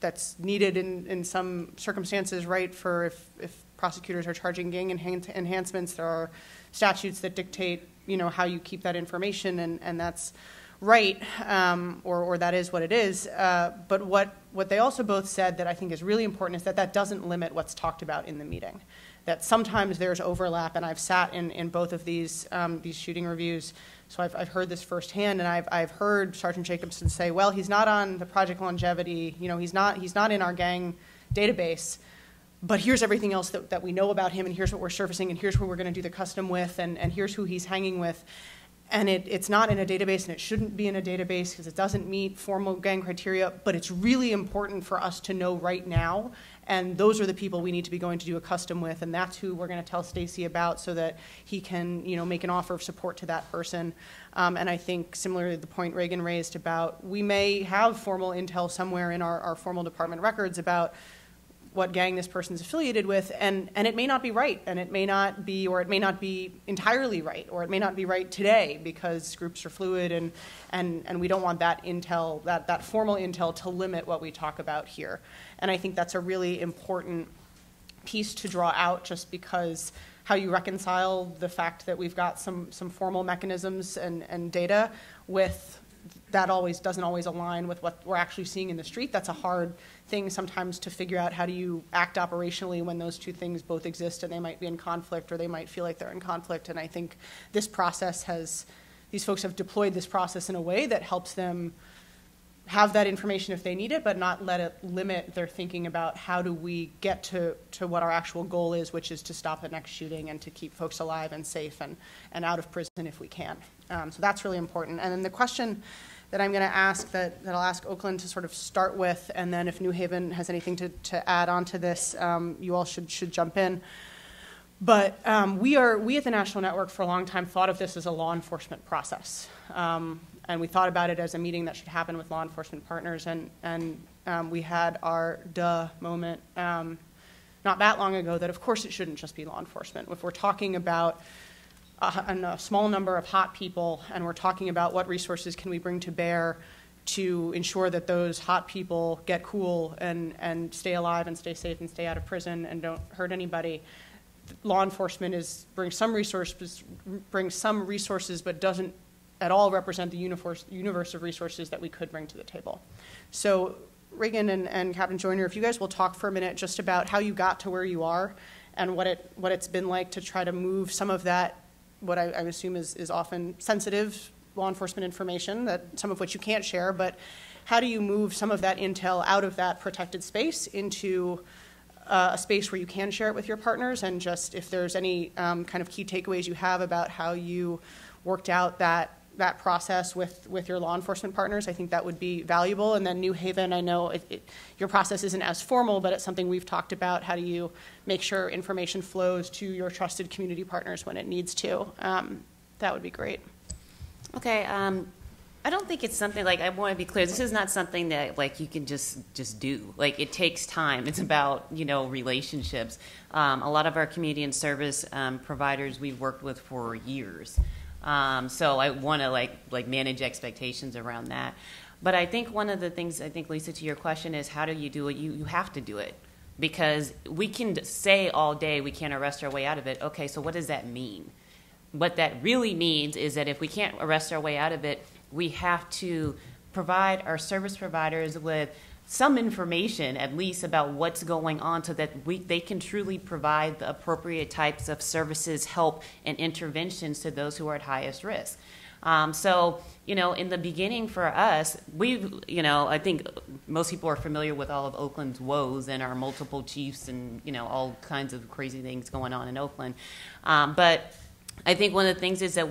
that's needed in some circumstances, right? For if prosecutors are charging gang enhancements, there are statutes that dictate how you keep that information, and that's right, or that is what it is. But what they also both said that I think is really important is that doesn't limit what's talked about in the meeting. That sometimes there's overlap, and I've sat in both of these shooting reviews, so I've heard this firsthand, and I've heard Sergeant Jacobson say, well, he's not on the Project Longevity, he's not in our gang database, but here's everything else that we know about him, and here's what we're surfacing, and here's who we're going to do the custom with, and here's who he's hanging with. And it's not in a database, and it shouldn't be in a database because it doesn't meet formal gang criteria, but it's really important for us to know right now, and those are the people we need to be going to do a custom with, and that's who we're going to tell Stacy about so that he can, make an offer of support to that person. And I think similar to the point Reygan raised about we may have formal intel somewhere in our formal department records about what gang this person's affiliated with, and it may not be right, and it may not be, or it may not be entirely right, or it may not be right today because groups are fluid, and we don't want that intel, that formal intel to limit what we talk about here. And I think that's a really important piece to draw out, just because how you reconcile the fact that we've got some formal mechanisms and data with that doesn't always align with what we're actually seeing in the street. That's a hard thing sometimes to figure out. How do you act operationally when those two things both exist and they might be in conflict, or they might feel like they're in conflict? And I think this process these folks have deployed this process in a way that helps them have that information if they need it, but not let it limit their thinking about how do we get to what our actual goal is, which is to stop the next shooting and to keep folks alive and safe and out of prison if we can. So that's really important. And then the question that I'm going to ask, that I'll ask Oakland to sort of start with, and then if New Haven has anything to add on to this, you all should jump in. But we at the National Network for a long time thought of this as a law enforcement process. And we thought about it as a meeting that should happen with law enforcement partners. And we had our duh moment not that long ago that, of course, it shouldn't just be law enforcement. If we're talking about a small number of hot people, and we're talking about what resources can we bring to bear to ensure that those hot people get cool and stay alive and stay safe and stay out of prison and don't hurt anybody, law enforcement brings some resources, but doesn't at all represent the universe of resources that we could bring to the table. So Reygan and Captain Joyner, if you guys will talk for a minute just about how you got to where you are and what it's been like to try to move some of that, what I assume is often sensitive law enforcement information, that some of which you can't share, but how do you move some of that intel out of that protected space into a space where you can share it with your partners, and just if there's any kind of key takeaways you have about how you worked out that process with your law enforcement partners, I think that would be valuable. And then New Haven, I know your process isn't as formal, but it's something we've talked about. How do you make sure information flows to your trusted community partners when it needs to? That would be great. Okay. I don't think it's something like, I want to be clear, this is not something that like you can just do. Like, it takes time. It's about, relationships. A lot of our community and service providers we've worked with for years. So I want to like manage expectations around that. But I think one of the things, Lisa, to your question is, how do you do it? You have to do it, because we can say all day we can't arrest our way out of it. Okay, so what does that mean? What that really means is that if we can't arrest our way out of it, we have to provide our service providers with some information, at least, about what's going on, so that they can truly provide the appropriate types of services, help, and interventions to those who are at highest risk. So, in the beginning for us, I think most people are familiar with all of Oakland's woes and our multiple chiefs and, all kinds of crazy things going on in Oakland. But I think one of the things is that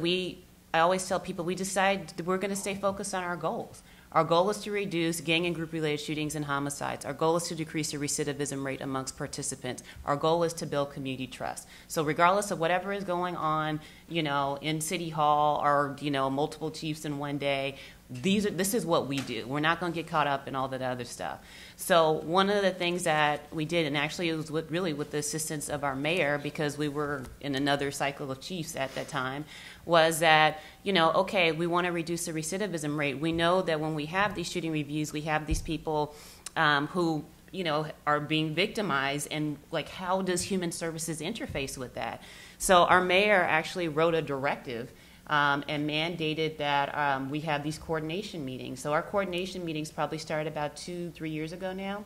I always tell people we decide we're going to stay focused on our goals. Our goal is to reduce gang and group-related shootings and homicides. Our goal is to decrease the recidivism rate amongst participants. Our goal is to build community trust. So regardless of whatever is going on, in City Hall or, multiple chiefs in one day, this is what we do. We're not going to get caught up in all that other stuff. So one of the things that we did, and actually it was with the assistance of our mayor, because we were in another cycle of chiefs at that time, was that, okay, we want to reduce the recidivism rate. We know that when we have these shooting reviews, we have these people who, are being victimized, and how does human services interface with that? So our mayor actually wrote a directive and mandated that we have these coordination meetings. So our coordination meetings probably started about 2-3 years ago now.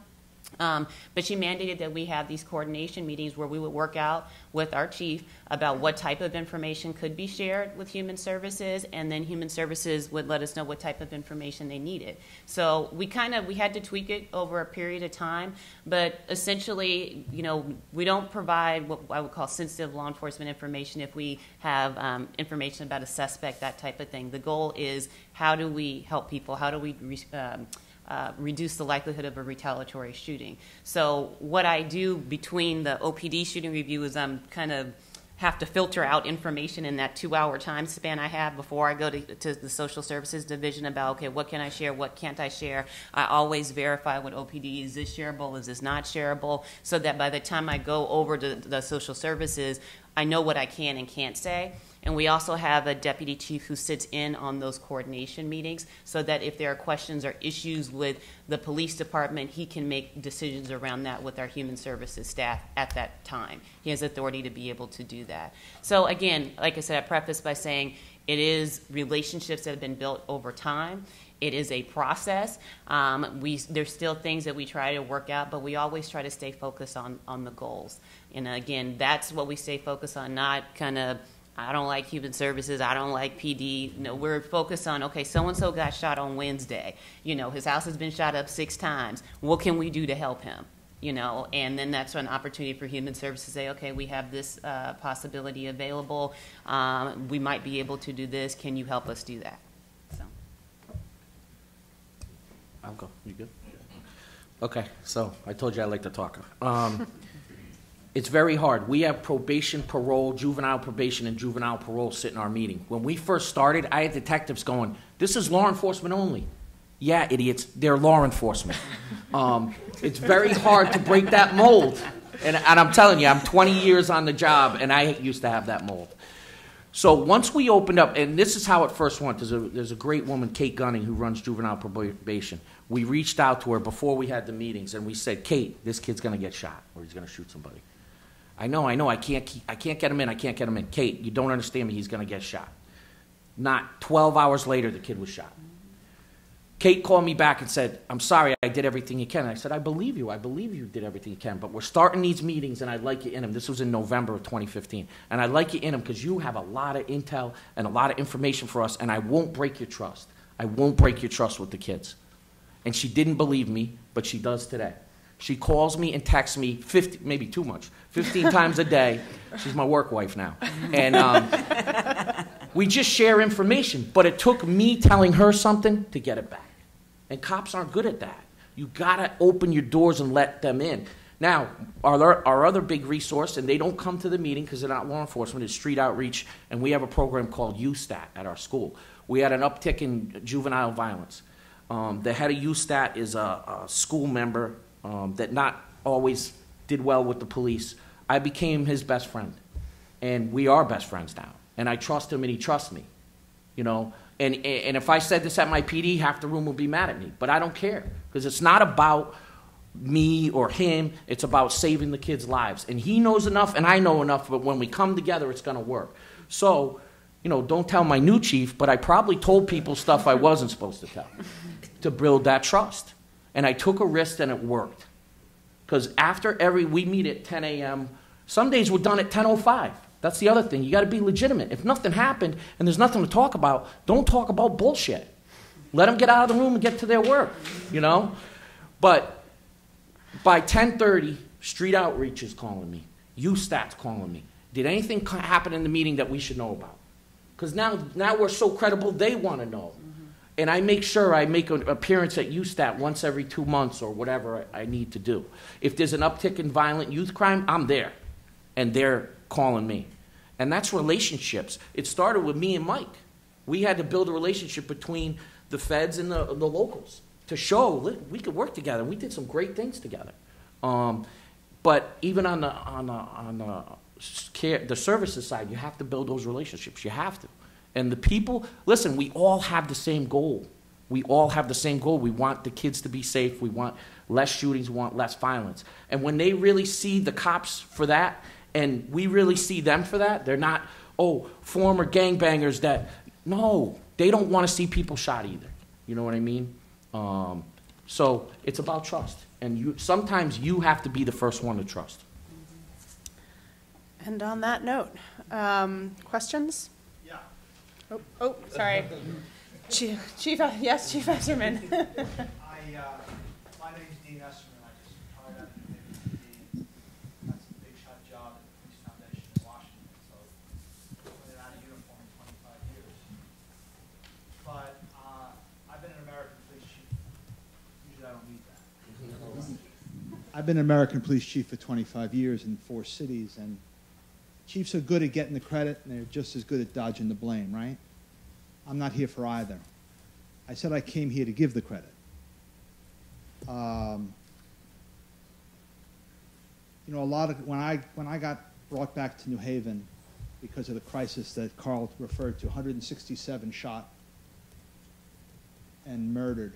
But she mandated that we have these coordination meetings where we would work out with our chief about what type of information could be shared with Human Services, and then Human Services would let us know what type of information they needed. So we had to tweak it over a period of time, but essentially, we don't provide what I would call sensitive law enforcement information if we have information about a suspect, that type of thing. The goal is, how do we help people? How do we reduce the likelihood of a retaliatory shooting? So what I do between the OPD shooting review is I'm kind of have to filter out information in that 2-hour time span I have before I go to the social services division about, okay, what can I share, what can't I share? I always verify with OPD, is this shareable, is this not shareable, so that by the time I go over to the social services, I know what I can and can't say. And we also have a deputy chief who sits in on those coordination meetings, so that if there are questions or issues with the police department, he can make decisions around that with our human services staff at that time. He has authority to be able to do that. So again, like I said, I preface by saying it is relationships that have been built over time. It is a process. There's still things that we try to work out, but we always try to stay focused on the goals. And again, that's what we stay focused on, not kind of, I don't like Human Services, I don't like PD. No, we're focused on, okay, so-and-so got shot on Wednesday. His house has been shot up 6 times. What can we do to help him? And then that's an opportunity for Human Services to say, okay, we have this possibility available. We might be able to do this. Can you help us do that? So. I'll go. You good? Okay, so I told you I like to talk. It's very hard. We have probation, parole, juvenile probation, and juvenile parole sit in our meeting. When we first started, I had detectives going, this is law enforcement only. Yeah, idiots, they're law enforcement. It's very hard to break that mold. And I'm telling you, I'm 20 years on the job, and I used to have that mold. So once we opened up, and this is how it first went. There's a great woman, Kate Gunning, who runs juvenile probation. We reached out to her before we had the meetings, and we said, Kate, this kid's going to get shot, or he's going to shoot somebody. I know, I can't get him in. Kate, you don't understand me, he's going to get shot. Not 12 hours later, the kid was shot. Kate called me back and said, I'm sorry, I did everything you can. And I said, I believe you did everything you can, but we're starting these meetings and I'd like you in them. This was in November of 2015. And I'd like you in them because you have a lot of intel and a lot of information for us, and I won't break your trust. I won't break your trust with the kids. And she didn't believe me, but she does today. She calls me and texts me 15 times a day. She's my work wife now. And we just share information. But it took me telling her something to get it back. And cops aren't good at that. You got to open your doors and let them in. Now, our other big resource, and they don't come to the meeting because they're not law enforcement, is street outreach. And we have a program called USTAT at our school. We had an uptick in juvenile violence. The head of USTAT is a school member that not always did well with the police. I became his best friend, and we are best friends now. And I trust him, and he trusts me, And if I said this at my PD, half the room would be mad at me. But I don't care, because it's not about me or him. It's about saving the kids' lives. And he knows enough, and I know enough. But when we come together, it's going to work. So, don't tell my new chief, but I probably told people stuff I wasn't supposed to tell to build that trust. And I took a risk, and it worked. Because we meet at 10 a.m. Some days we're done at 10:05. That's the other thing. You got to be legitimate. If nothing happened and there's nothing to talk about, don't talk about bullshit. Let them get out of the room and get to their work, But by 10:30, street outreach is calling me. USTAT's calling me. Did anything happen in the meeting that we should know about? Because now we're so credible, they want to know. And I make sure I make an appearance at USTAT once every 2 months or whatever I need to do. If there's an uptick in violent youth crime, I'm there. And they're calling me. And that's relationships. It started with me and Mike. We had to build a relationship between the feds and the locals to show we could work together. We did some great things together. But even on the services side, you have to build those relationships. You have to. And the people, listen, we all have the same goal. We all have the same goal. We want the kids to be safe. We want less shootings. We want less violence. And when they really see the cops for that, and we really see them for that, they're not, former gangbangers that, no, they don't want to see people shot either. You know what I mean? So it's about trust. And sometimes you have to be the first one to trust. And on that note, questions? Yeah. Oh, sorry. Chief Esserman. My name's Dean Esserman. I just retired out of the Navy. That's a big shot job at the Police Foundation in Washington. So I've been out of uniform in 25 years. But I've been an American police chief. Usually I don't need that. I've been an American police chief for 25 years in 4 cities, and chiefs are good at getting the credit, and they're just as good at dodging the blame, right? I'm not here for either. I said I came here to give the credit. You know, when I got brought back to New Haven because of the crisis that Karl referred to, 167 shot and murdered,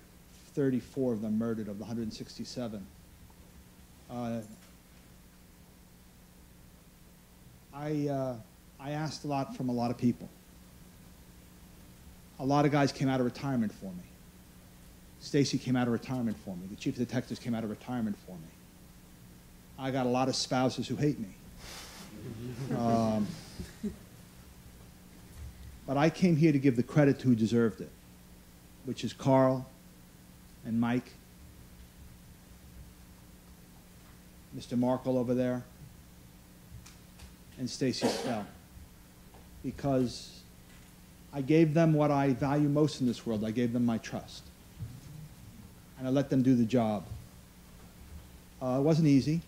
34 of them murdered of the 167. I asked a lot from a lot of people. A lot of guys came out of retirement for me. Stacy came out of retirement for me. The chief of detectives came out of retirement for me. I got a lot of spouses who hate me. But I came here to give the credit to who deserved it, which is Karl and Mike, Mr. Markle over there, and Stacy Spell. Because I gave them what I value most in this world. I gave them my trust. And I let them do the job. It wasn't easy.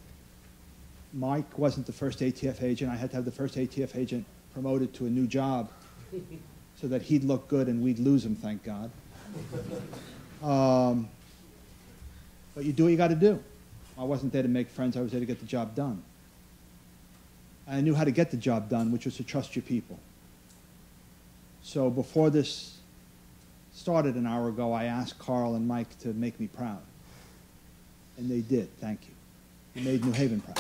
Mike wasn't the first ATF agent. I had to have the first ATF agent promoted to a new job so that he'd look good and we'd lose him, thank God. But you do what you got to do. I wasn't there to make friends. I was there to get the job done. And I knew how to get the job done, which was to trust your people. So before this started an hour ago, I asked Karl and Mike to make me proud. And they did, thank you. You made New Haven proud.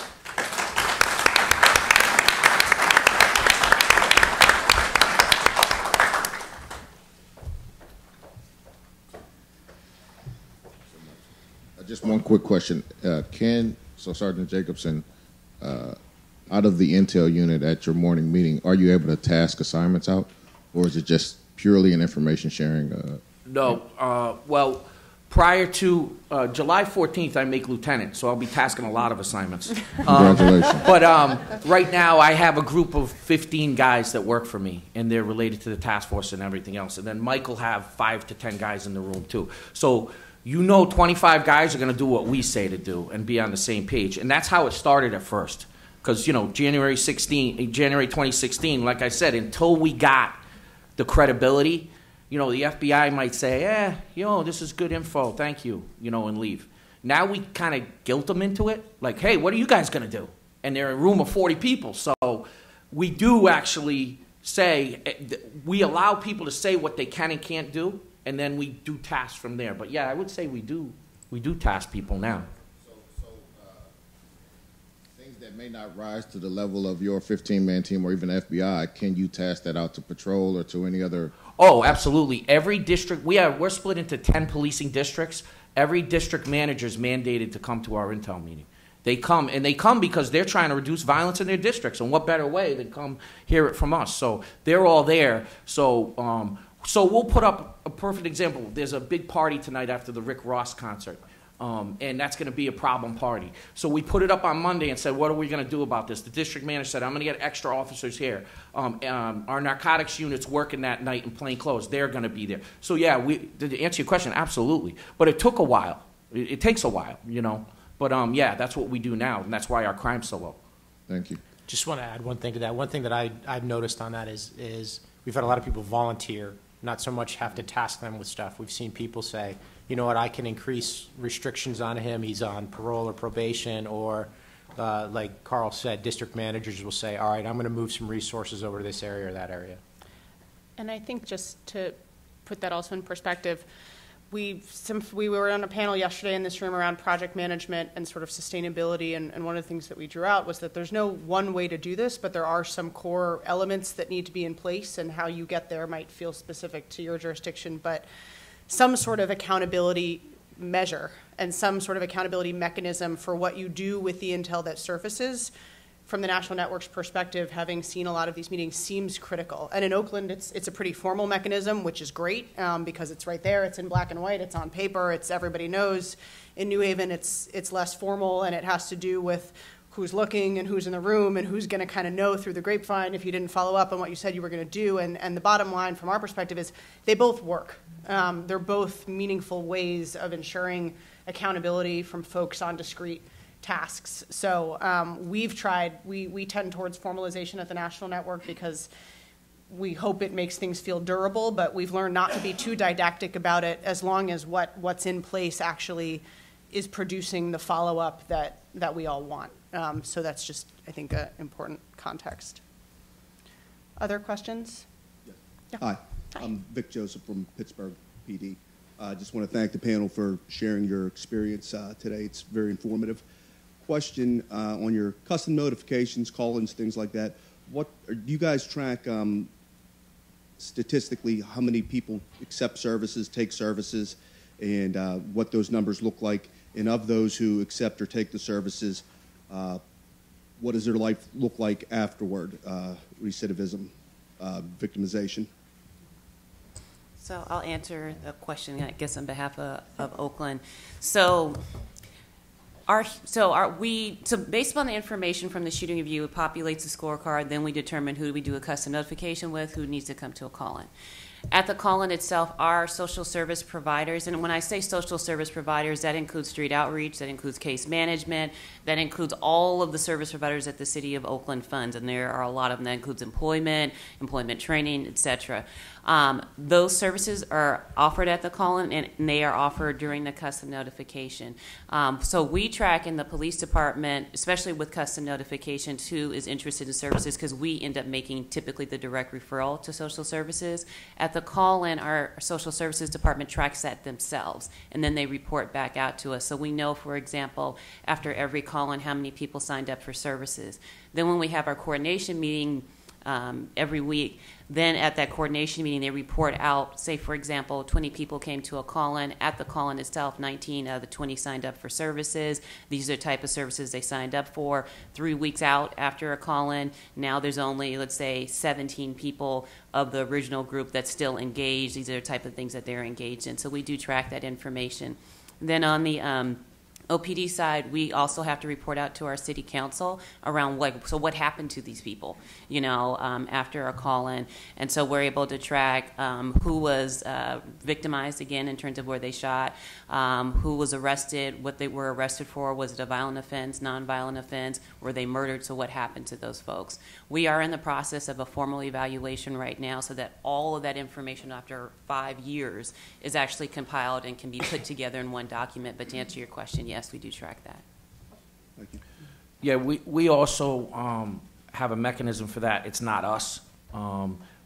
Just one quick question. Sergeant Jacobson, out of the intel unit at your morning meeting, are you able to task assignments out? Or is it just purely an information sharing? No. Well, prior to July 14th, I make lieutenant, so I'll be tasking a lot of assignments. Congratulations. But right now, I have a group of 15 guys that work for me, and they're related to the task force and everything else. And then Mike will have 5 to 10 guys in the room, too. So 25 guys are going to do what we say to do and be on the same page. And that's how it started at first. Because, January 2016, like I said, until we got the credibility, the FBI might say, this is good info, thank you, and leave. Now we kind of guilt them into it, like, hey, what are you guys going to do? And they're in a room of 40 people. So we do actually say, we allow people to say what they can and can't do, and then we do tasks from there. But yeah, I would say we do task people now. Things that may not rise to the level of your 15-man team or even FBI, can you task that out to patrol or to any other? Oh, absolutely. Every district, we're split into 10 policing districts. Every district manager is mandated to come to our intel meeting. They come because they're trying to reduce violence in their districts. And what better way than come hear it from us? So they're all there. So we'll put up a perfect example. There's a big party tonight after the Rick Ross concert. And that's going to be a problem party. So we put it up on Monday and said, what are we going to do about this? The district manager said, I'm going to get extra officers here. Our narcotics unit's working that night in plain clothes. They're going to be there. So, yeah, to answer your question, absolutely. But it took a while. It takes a while, But, yeah, that's what we do now, and that's why our crime's so low. Thank you. Just want to add one thing to that. One thing that I've noticed on that is we've had a lot of people volunteer, not so much have to task them with stuff. We've seen people say, you know what, I can increase restrictions on him. He's on parole or probation, or like Karl said, district managers will say, all right, I'm going to move some resources over to this area or that area. And I think just to put that also in perspective, we were on a panel yesterday in this room around project management and sort of sustainability, and one of the things that we drew out was that there's no one way to do this, but there are some core elements that need to be in place, and how you get there might feel specific to your jurisdiction, but some sort of accountability measure and some sort of accountability mechanism for what you do with the intel that surfaces, from the national network's perspective, having seen a lot of these meetings, seems critical. And in Oakland, it's a pretty formal mechanism, which is great because it's right there, it's in black and white, it's on paper, it's everybody knows. In New Haven, it's less formal, and it has to do with who's looking and who's in the room and who's going to kind of know through the grapevine if you didn't follow up on what you said you were going to do. And the bottom line from our perspective is they both work. They're both meaningful ways of ensuring accountability from folks on discrete tasks. So we've tried, we tend towards formalization at the national network because we hope it makes things feel durable, but we've learned not to be too didactic about it as long as what's in place actually is producing the follow-up that we all want. So that's just, I think, an important context. Other questions? Yes. Yeah. Hi, I'm Vic Joseph from Pittsburgh PD. I just want to thank the panel for sharing your experience today. It's very informative. Question on your custom notifications, call-ins, things like that. Do you guys track statistically how many people accept services, take services, and what those numbers look like? And of those who accept or take the services, what does their life look like afterward? Recidivism, victimization? So I'll answer the question, I guess, on behalf of Oakland. So based upon the information from the shooting review, it populates the scorecard. Then we determine who do we do a custom notification with, who needs to come to a call-in. At the call-in itself, our social service providers, and when I say social service providers, that includes street outreach, that includes case management, that includes all of the service providers that the City of Oakland funds, and there are a lot of them. That includes employment training, et cetera. Those services are offered at the call-in, and they are offered during the custom notification. So we track in the police department, especially with custom notifications, who is interested in services, because we end up making typically the direct referral to social services. At the call-in, our social services department tracks that themselves, and then they report back out to us. So we know, for example, after every call-in, how many people signed up for services. Then when we have our coordination meeting every week, then at that coordination meeting, they report out, say, for example, 20 people came to a call-in. At the call-in itself, 19 out of the 20 signed up for services. These are the type of services they signed up for. 3 weeks out after a call-in, now there's only, let's say, 17 people of the original group that's still engaged. These are the type of things that they're engaged in. So we do track that information. Then on the OPD side, we also have to report out to our city council around what happened to these people, after a call-in. And so we're able to track who was victimized, again, in terms of where they shot, who was arrested, what they were arrested for, was it a violent offense, non-violent offense, were they murdered, so what happened to those folks. We are in the process of a formal evaluation right now so that all of that information after 5 years is actually compiled and can be put together in one document. But to answer your question, yes, we do track that. Thank you. Yeah, we also have a mechanism for that. It's not us.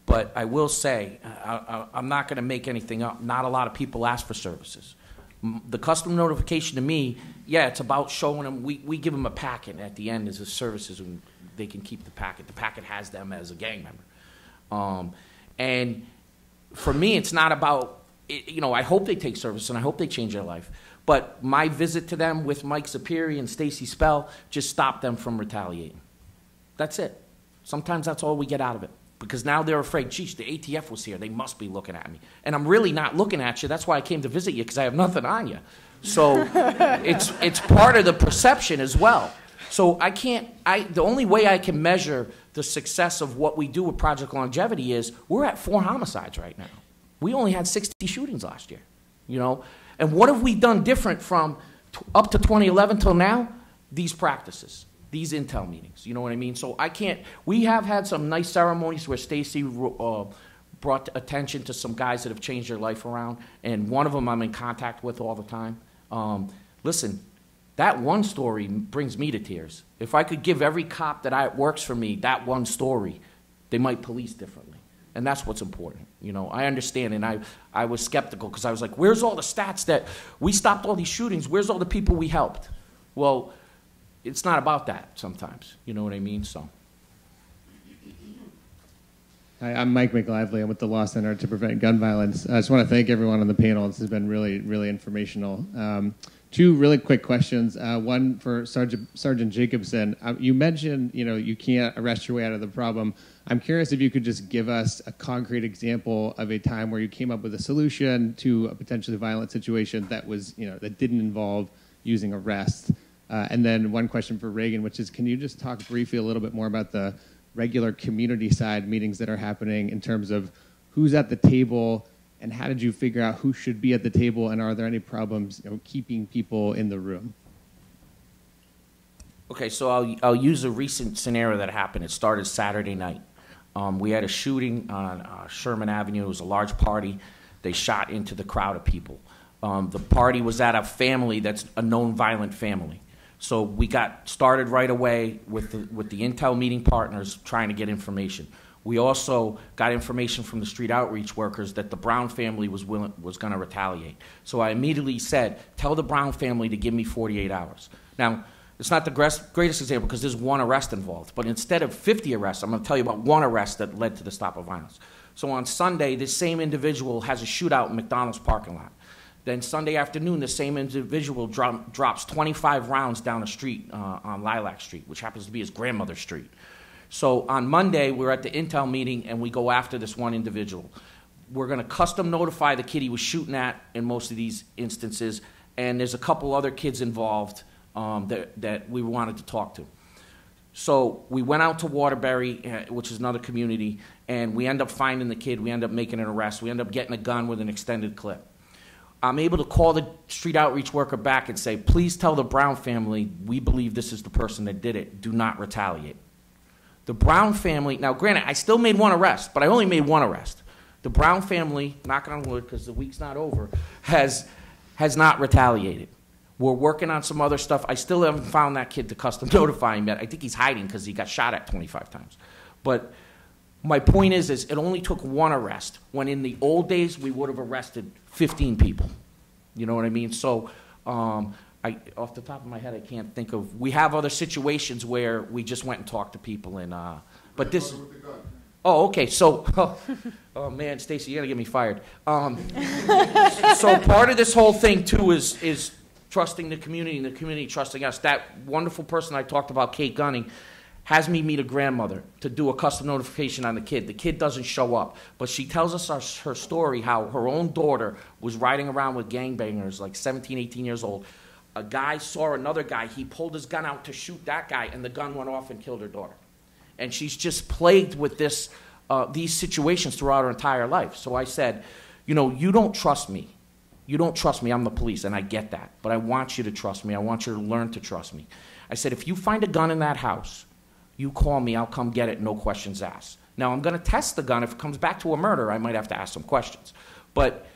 But I will say, I'm not going to make anything up. Not a lot of people ask for services. The custom notification to me, yeah, it's about showing them. We give them a packet at the end as a services, and they can keep the packet. The packet has them as a gang member. And for me, it's not about, I hope they take service, and I hope they change their life. But my visit to them with Mike Zeppieri and Stacy Spell just stopped them from retaliating. That's it. Sometimes that's all we get out of it. Because now they're afraid, geez, the ATF was here. They must be looking at me. And I'm really not looking at you. That's why I came to visit you, because I have nothing on you. So it's part of the perception as well. So the only way I can measure the success of what we do with Project Longevity is we're at 4 homicides right now. We only had 60 shootings last year, And what have we done different from up to 2011 till now? These practices, these intel meetings, you know what I mean? So we have had some nice ceremonies where Stacy brought attention to some guys that have changed their life around, and one of them I'm in contact with all the time. Listen, that one story brings me to tears. If I could give every cop that works for me that one story, they might police differently. And that's what's important. I understand, and I was skeptical because I was like, where's all the stats that we stopped all these shootings? Where's all the people we helped? Well, it's not about that sometimes. You know what I mean? So. Hi, I'm Mike McLively. I'm with the Law Center to Prevent Gun Violence. I just want to thank everyone on the panel. This has been really, really informational. Two really quick questions. One for Sergeant Jacobson. You mentioned, you can't arrest your way out of the problem. I'm curious if you could just give us a concrete example of a time where you came up with a solution to a potentially violent situation that was, that didn't involve using arrest. And then one question for Reygan, which is, can you just talk briefly a little bit more about the regular community side meetings that are happening in terms of who's at the table and how did you figure out who should be at the table, and are there any problems keeping people in the room? Okay, so I'll use a recent scenario that happened. It started Saturday night. We had a shooting on Sherman Avenue. It was a large party. They shot into the crowd of people. The party was at a family that's a known violent family. So we got started right away with the intel meeting partners trying to get information. We also got information from the street outreach workers that the Brown family was going to retaliate. So I immediately said, tell the Brown family to give me 48 hours. Now, it's not the greatest example because there's one arrest involved, but instead of 50 arrests, I'm going to tell you about one arrest that led to the stop of violence. So on Sunday, this same individual has a shootout in McDonald's parking lot. Then Sunday afternoon, the same individual drops 25 rounds down the street on Lilac Street, which happens to be his grandmother's street. So on Monday, we're at the intel meeting, and we go after this one individual. We're going to custom notify the kid he was shooting at in most of these instances, and there's a couple other kids involved that we wanted to talk to. So we went out to Waterbury, which is another community, and we end up finding the kid. We end up making an arrest. We end up getting a gun with an extended clip. I'm able to call the street outreach worker back and say, please tell the Brown family we believe this is the person that did it. Do not retaliate. The Brown family, now granted, I still made one arrest, but I only made one arrest. The Brown family, knocking on wood because the week's not over, has not retaliated. We're working on some other stuff. I still haven't found that kid to custom notify him yet. I think he's hiding because he got shot at 25 times. But my point is it only took one arrest, when in the old days we would have arrested 15 people. You know what I mean? So off the top of my head, I can't think of. We have other situations where we just went and talked to people, and but this. Oh, okay. So, oh man, Stacy, you're gonna get me fired. So part of this whole thing too is trusting the community and the community trusting us. That wonderful person I talked about, Kate Gunning, has me meet a grandmother to do a custom notification on the kid. The kid doesn't show up, but she tells us her story, how her own daughter was riding around with gangbangers, like 17, 18 years old. A guy saw another guy. He pulled his gun out to shoot that guy, and the gun went off and killed her daughter. And she's just plagued with these situations throughout her entire life. So I said, you don't trust me. You don't trust me. I'm the police, and I get that. But I want you to trust me. I want you to learn to trust me. I said, if you find a gun in that house, you call me, I'll come get it, no questions asked. Now, I'm going to test the gun. If it comes back to a murder, I might have to ask some questions. But,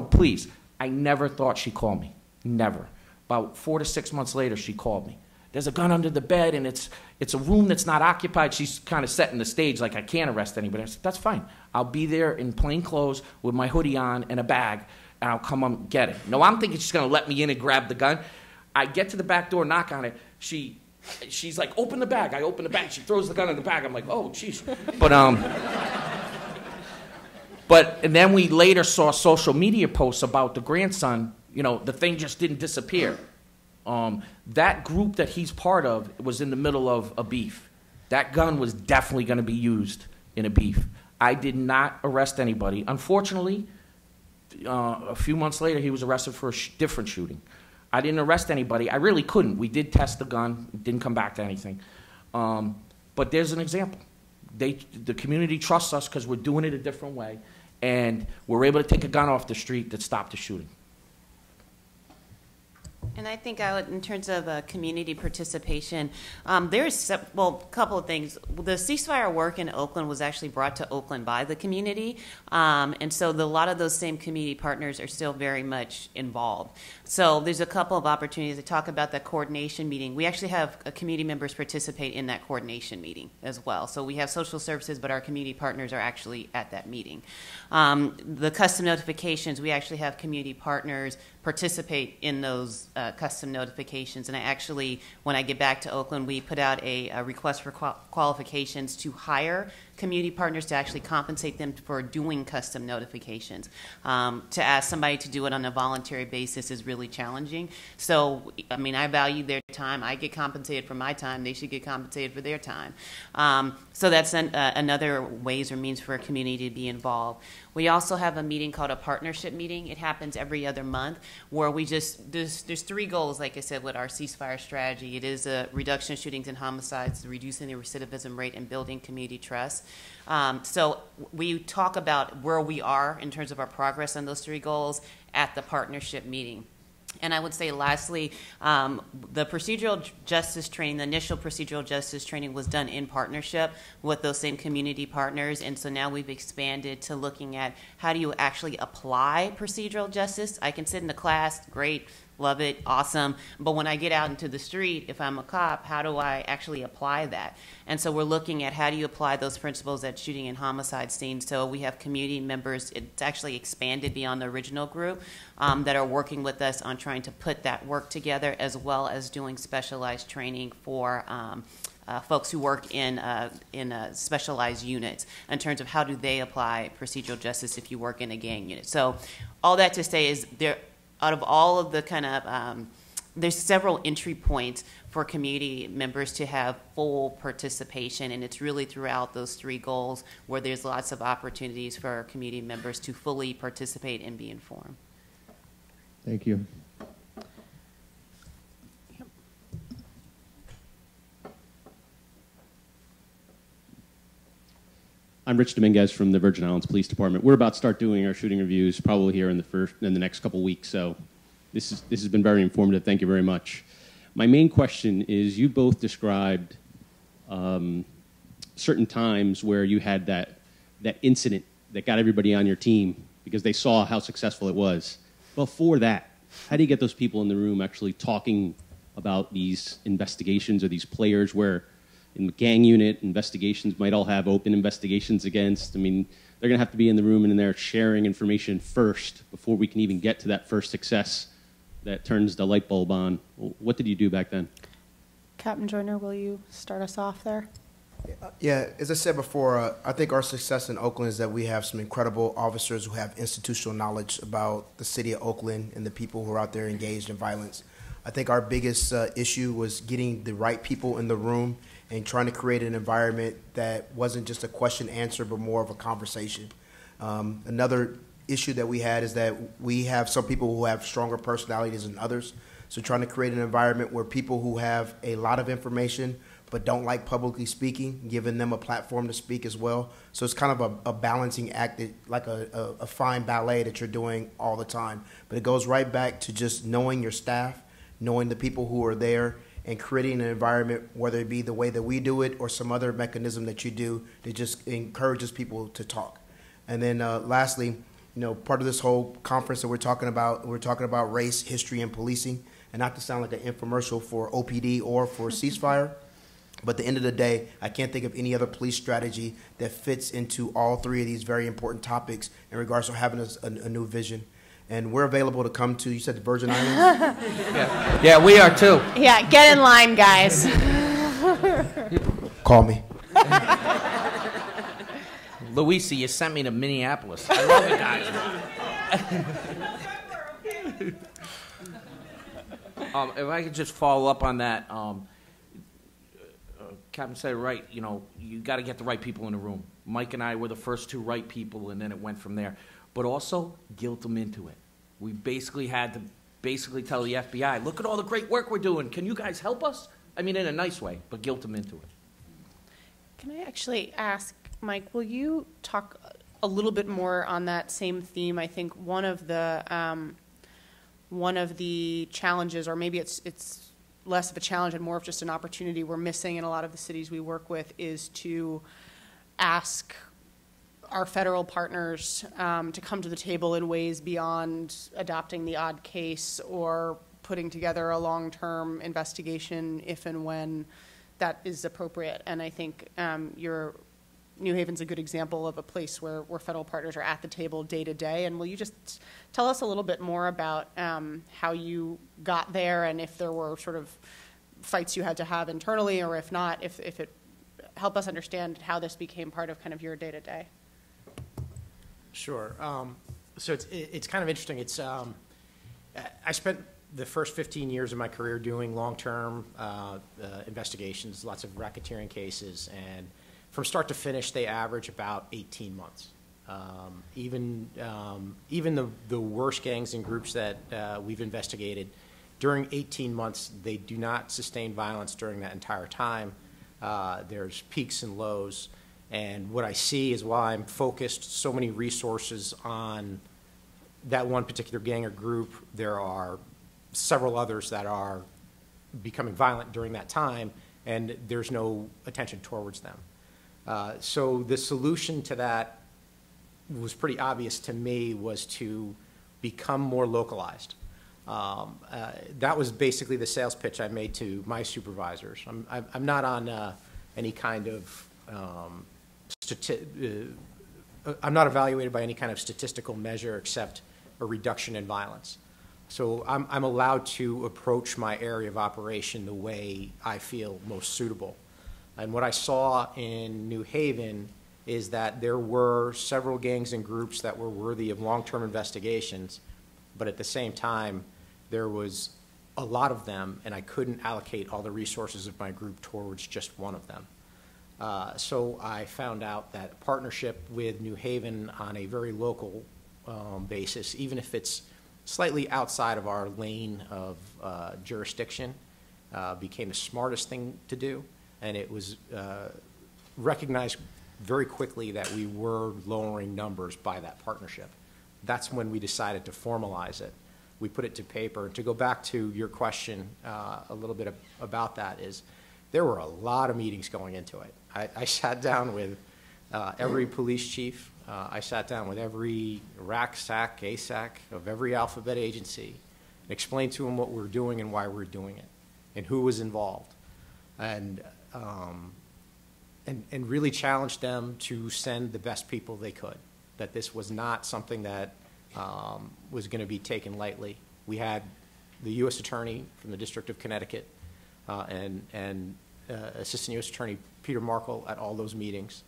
please, I never thought she'd call me. Never. About 4 to 6 months later, she called me. There's a gun under the bed, and it's a room that's not occupied. She's kind of setting the stage like I can't arrest anybody. I said, that's fine. I'll be there in plain clothes with my hoodie on and a bag, and I'll come and get it. No, I'm thinking she's going to let me in and grab the gun. I get to the back door, knock on it. She's like, open the bag. I open the bag. She throws the gun in the bag. I'm like, oh, jeez. And then we later saw social media posts about the grandson. The thing just didn't disappear. That group that he's part of was in the middle of a beef. That gun was definitely going to be used in a beef. I did not arrest anybody. Unfortunately, a few months later, he was arrested for a different shooting. I didn't arrest anybody. I really couldn't. We did test the gun. It didn't come back to anything. But there's an example. The community trusts us because we're doing it a different way, and we're able to take a gun off the street that stopped the shooting. And I think in terms of community participation, there's a couple of things. The ceasefire work in Oakland was actually brought to Oakland by the community, and so a lot of those same community partners are still very much involved. So there's a couple of opportunities to talk about that coordination meeting. We actually have community members participate in that coordination meeting as well. So we have social services, but our community partners are actually at that meeting. The custom notifications, we actually have community partners participate in those custom notifications. And I actually, when I get back to Oakland, we put out a request for qualifications to hire community partners to actually compensate them for doing custom notifications. To ask somebody to do it on a voluntary basis is really challenging. So, I mean, I value their time. I get compensated for my time. They should get compensated for their time. So that's another ways or means for a community to be involved. We also have a meeting called a partnership meeting. It happens every other month where we there's 3 goals, like I said, with our ceasefire strategy. It is a reduction of shootings and homicides, reducing the recidivism rate, and building community trust. So we talk about where we are in terms of our progress on those 3 goals at the partnership meeting. And I would say, lastly, the procedural justice training, the initial procedural justice training was done in partnership with those same community partners. And so now we've expanded to looking at how do you actually apply procedural justice. I can sit in the class, great, love it, awesome. But when I get out into the street, if I'm a cop, how do I actually apply that? And so we're looking at how do you apply those principles at shooting and homicide scenes. So we have community members, it's actually expanded beyond the original group, that are working with us on trying to put that work together, as well as doing specialized training for folks who work in specialized units in terms of how do they apply procedural justice if you work in a gang unit. So all that to say is out of all of the kind of, there's several entry points for community members to have full participation, and it's really throughout those 3 goals where there's lots of opportunities for our community members to fully participate and be informed. Thank you. I'm Rich Dominguez from the Virgin Islands Police Department. We're about to start doing our shooting reviews probably here in the next couple weeks. So this has been very informative. Thank you very much. My main question is, you both described certain times where you had that incident that got everybody on your team because they saw how successful it was. Before that, how do you get those people in the room actually talking about these investigations or these players where in the gang unit, investigations might all have open investigations against? I mean, they're going to have to be in the room and in there sharing information first before we can even get to that first success that turns the light bulb on. What did you do back then? Captain Joyner, will you start us off there? Yeah, as I said before, I think our success in Oakland is that we have some incredible officers who have institutional knowledge about the city of Oakland and the people who are out there engaged in violence. I think our biggest issue was getting the right people in the room and trying to create an environment that wasn't just a question answer, but more of a conversation. Another issue that we had is that we have some people who have stronger personalities than others. So trying to create an environment where people who have a lot of information but don't like publicly speaking, giving them a platform to speak as well. So it's kind of a balancing act, like a fine ballet that you're doing all the time. But it goes right back to just knowing your staff, knowing the people who are there, and creating an environment, whether it be the way that we do it or some other mechanism that you do, that just encourages people to talk. And then lastly, part of this whole conference that we're talking about race, history, and policing, and not to sound like an infomercial for OPD or for Ceasefire, but at the end of the day, I can't think of any other police strategy that fits into all 3 of these very important topics in regards to having a new vision. And we're available to come to, you said the Virgin Islands? Yeah, we are too. Yeah, get in line, guys. Call me. Louisa, you sent me to Minneapolis. I love it, guys. If I could just follow up on that, Captain said it right. You got to get the right people in the room. Mike and I were the first 2 right people, and then it went from there. But also guilt them into it. We basically had to tell the FBI, look at all the great work we're doing. Can you guys help us? I mean, in a nice way, but guilt them into it. Can I actually ask, Mike, will you talk a little bit more on that same theme? I think one of the challenges, or maybe it's less of a challenge and more of just an opportunity we're missing in a lot of the cities we work with, is to ask our federal partners to come to the table in ways beyond adopting the odd case or putting together a long-term investigation if and when that is appropriate. And I think your New Haven's a good example of a place where federal partners are at the table day to day. And will you just tell us a little bit more about how you got there, and if there were sort of fights you had to have internally, or if not, if it help us understand how this became part of kind of your day to day? Sure. So it's kind of interesting. It's I spent the first 15 years of my career doing long-term investigations, lots of racketeering cases, and from start to finish, they average about 18 months. Even the worst gangs and groups that we've investigated, during 18 months, they do not sustain violence during that entire time. There's peaks and lows, and what I see is while I'm focused so many resources on that one particular gang or group, there are several others that are becoming violent during that time, and there's no attention towards them. So the solution to that was pretty obvious to me, was to become more localized. That was basically the sales pitch I made to my supervisors. I'm not on any kind of I'm not evaluated by any kind of statistical measure except a reduction in violence. So I'm allowed to approach my area of operation the way I feel most suitable. And what I saw in New Haven is that there were several gangs and groups that were worthy of long-term investigations, but at the same time, there was a lot of them, and I couldn't allocate all the resources of my group towards just one of them. So I found out that partnership with New Haven on a very local basis, even if it's slightly outside of our lane of jurisdiction, became the smartest thing to do, and it was recognized very quickly that we were lowering numbers by that partnership. That's when we decided to formalize it. We put it to paper. To go back to your question a little bit about that, is there were a lot of meetings going into it. I sat down with every police chief. I sat down with every RAC, SAC, ASAC of every alphabet agency and explained to them what we're doing and why we're doing it and who was involved. And really challenged them to send the best people they could, that this was not something that was going to be taken lightly. We had the U.S. Attorney from the District of Connecticut and Assistant U.S. Attorney Peter Markle at all those meetings,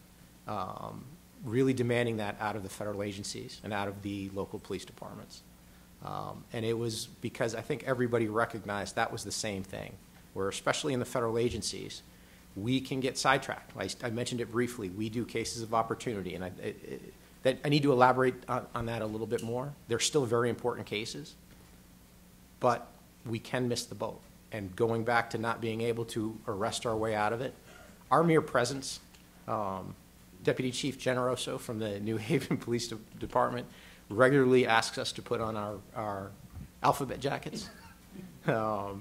really demanding that out of the federal agencies and out of the local police departments. And it was because I think everybody recognized that was the same thing, where especially in the federal agencies, we can get sidetracked. I mentioned it briefly. We do cases of opportunity, and I need to elaborate on that a little bit more. They're still very important cases, but we can miss the boat. And going back to not being able to arrest our way out of it, our mere presence, Deputy Chief Generoso from the New Haven Police Department regularly asks us to put on our alphabet jackets, our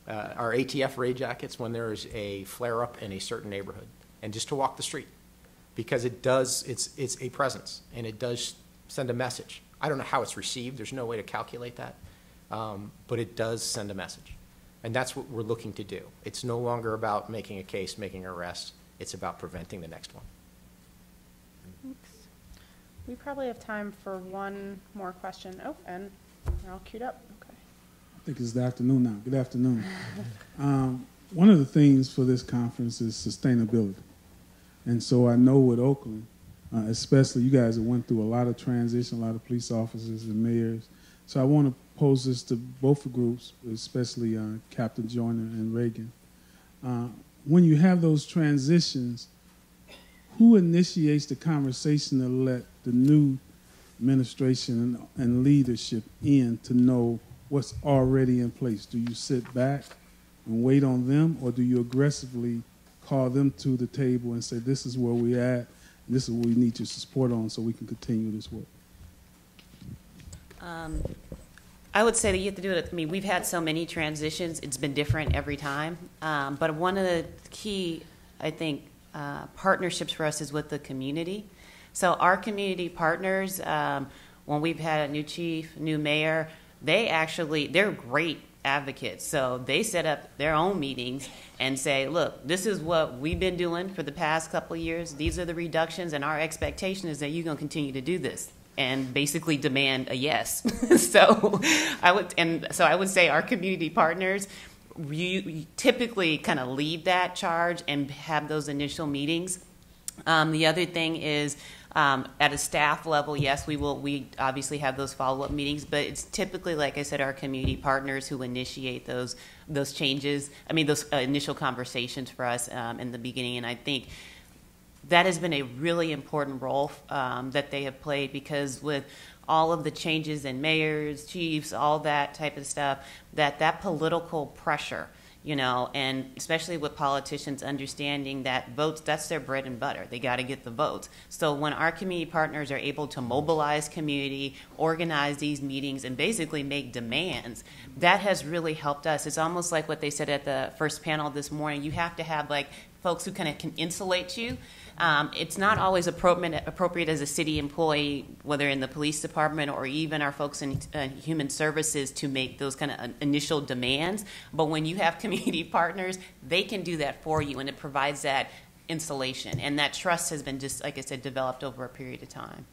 ATF raid jackets when there is a flare-up in a certain neighborhood, and just to walk the street, because it's a presence, and it does send a message. I don't know how it's received. There's no way to calculate that, but it does send a message. And that's what we're looking to do. It's no longer about making a case, making an arrest. It's about preventing the next one. Thanks. We probably have time for one more question. Oh, and you're all queued up. Okay. I think it's the afternoon now. Good afternoon. One of the things for this conference is sustainability. And so I know with Oakland, especially you guys have went through a lot of transition, a lot of police officers and mayors. So I want to pose this to both the groups, especially Captain Joyner and Reygan. When you have those transitions, who initiates the conversation to let the new administration and leadership in to know what's already in place? Do you sit back and wait on them, or do you aggressively call them to the table and say, this is where we're at, and this is what we need your support on so we can continue this work? I would say that you have to do it. I mean, we've had so many transitions. It's been different every time. But one of the key, I think, partnerships for us is with the community. So our community partners, when we've had a new chief, new mayor, they're great advocates. So they set up their own meetings and say, look, this is what we've been doing for the past couple of years. These are the reductions, and our expectation is that you're going to continue to do this, and basically demand a yes. So I would say our community partners, you typically kind of lead that charge and have those initial meetings. The other thing is, at a staff level, yes, we obviously have those follow-up meetings, but it's typically, like I said, our community partners who initiate those changes, those initial conversations for us in the beginning. And I think that has been a really important role that they have played, because with all of the changes in mayors, chiefs, all that type of stuff, that political pressure, and especially with politicians understanding that votes, that's their bread and butter. They got to get the votes. So when our community partners are able to mobilize community, organize these meetings, and basically make demands, that has really helped us. It's almost like what they said at the first panel this morning. You have to have folks who kind of can insulate you. It's not always appropriate as a city employee, whether in the police department or even our folks in human services, to make those kind of initial demands. But when you have community partners, they can do that for you, and it provides that insulation. And that trust has been, just like I said, developed over a period of time.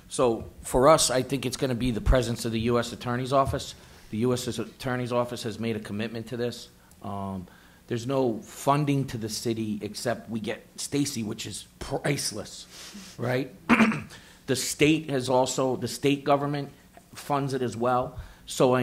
So for us, I think it's going to be the presence of the U.S. Attorney's Office. The U.S. Attorney's Office has made a commitment to this. There's no funding to the city except we get Stacy, which is priceless, right? The state has also, the state government funds it as well. So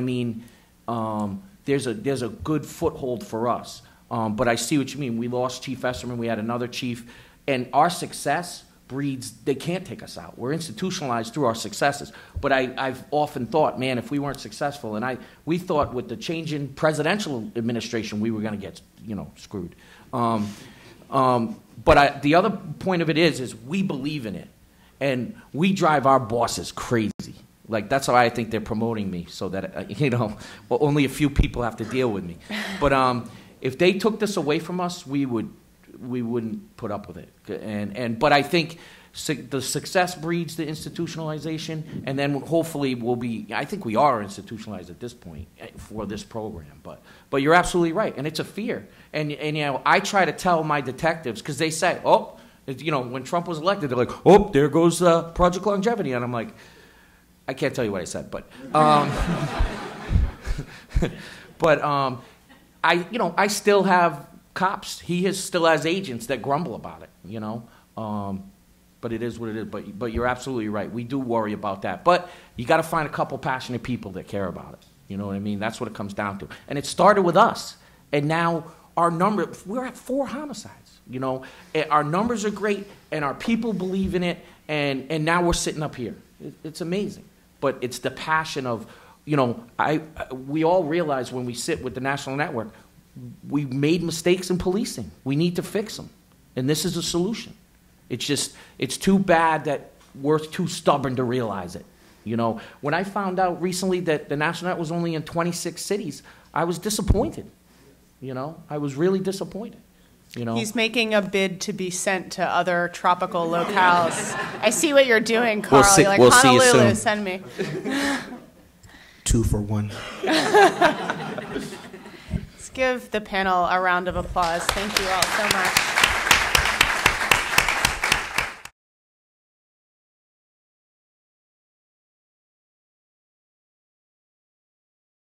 there's a good foothold for us. But I see what you mean. We lost Chief Esserman. We had another chief, and our success breeds. They can't take us out. We're institutionalized through our successes. But I've often thought, man, if we weren't successful, and we thought with the change in presidential administration, we were going to get, screwed. But the other point of it is we believe in it, and we drive our bosses crazy. That's why I think they're promoting me, so that only a few people have to deal with me. But if they took this away from us, we wouldn't put up with it. But I think the success breeds the institutionalization, and then hopefully I think we are institutionalized at this point for this program. But you're absolutely right, and it's a fear. And I try to tell my detectives, because they say, when Trump was elected, they're like, oh, there goes Project Longevity, and I'm like, I can't tell you what I said, but I still have cops. He still has agents that grumble about it, but it is what it is. But you're absolutely right. We do worry about that. But you got to find a couple passionate people that care about it. You know what I mean? That's what it comes down to. And it started with us, and now we're at 4 homicides. Our numbers are great, and our people believe in it, and now we're sitting up here. It's amazing. But it's the passion of, we all realize when we sit with the national network, we made mistakes in policing. We need to fix them. And this is a solution. It's too bad that we're too stubborn to realize it. When I found out recently that the national network was only in 26 cities, I was disappointed. I was really disappointed. He's making a bid to be sent to other tropical locales. I see what you're doing, Karl. You're like, Honolulu, send me. 2 for 1. Let's give the panel a round of applause. Thank you all so much.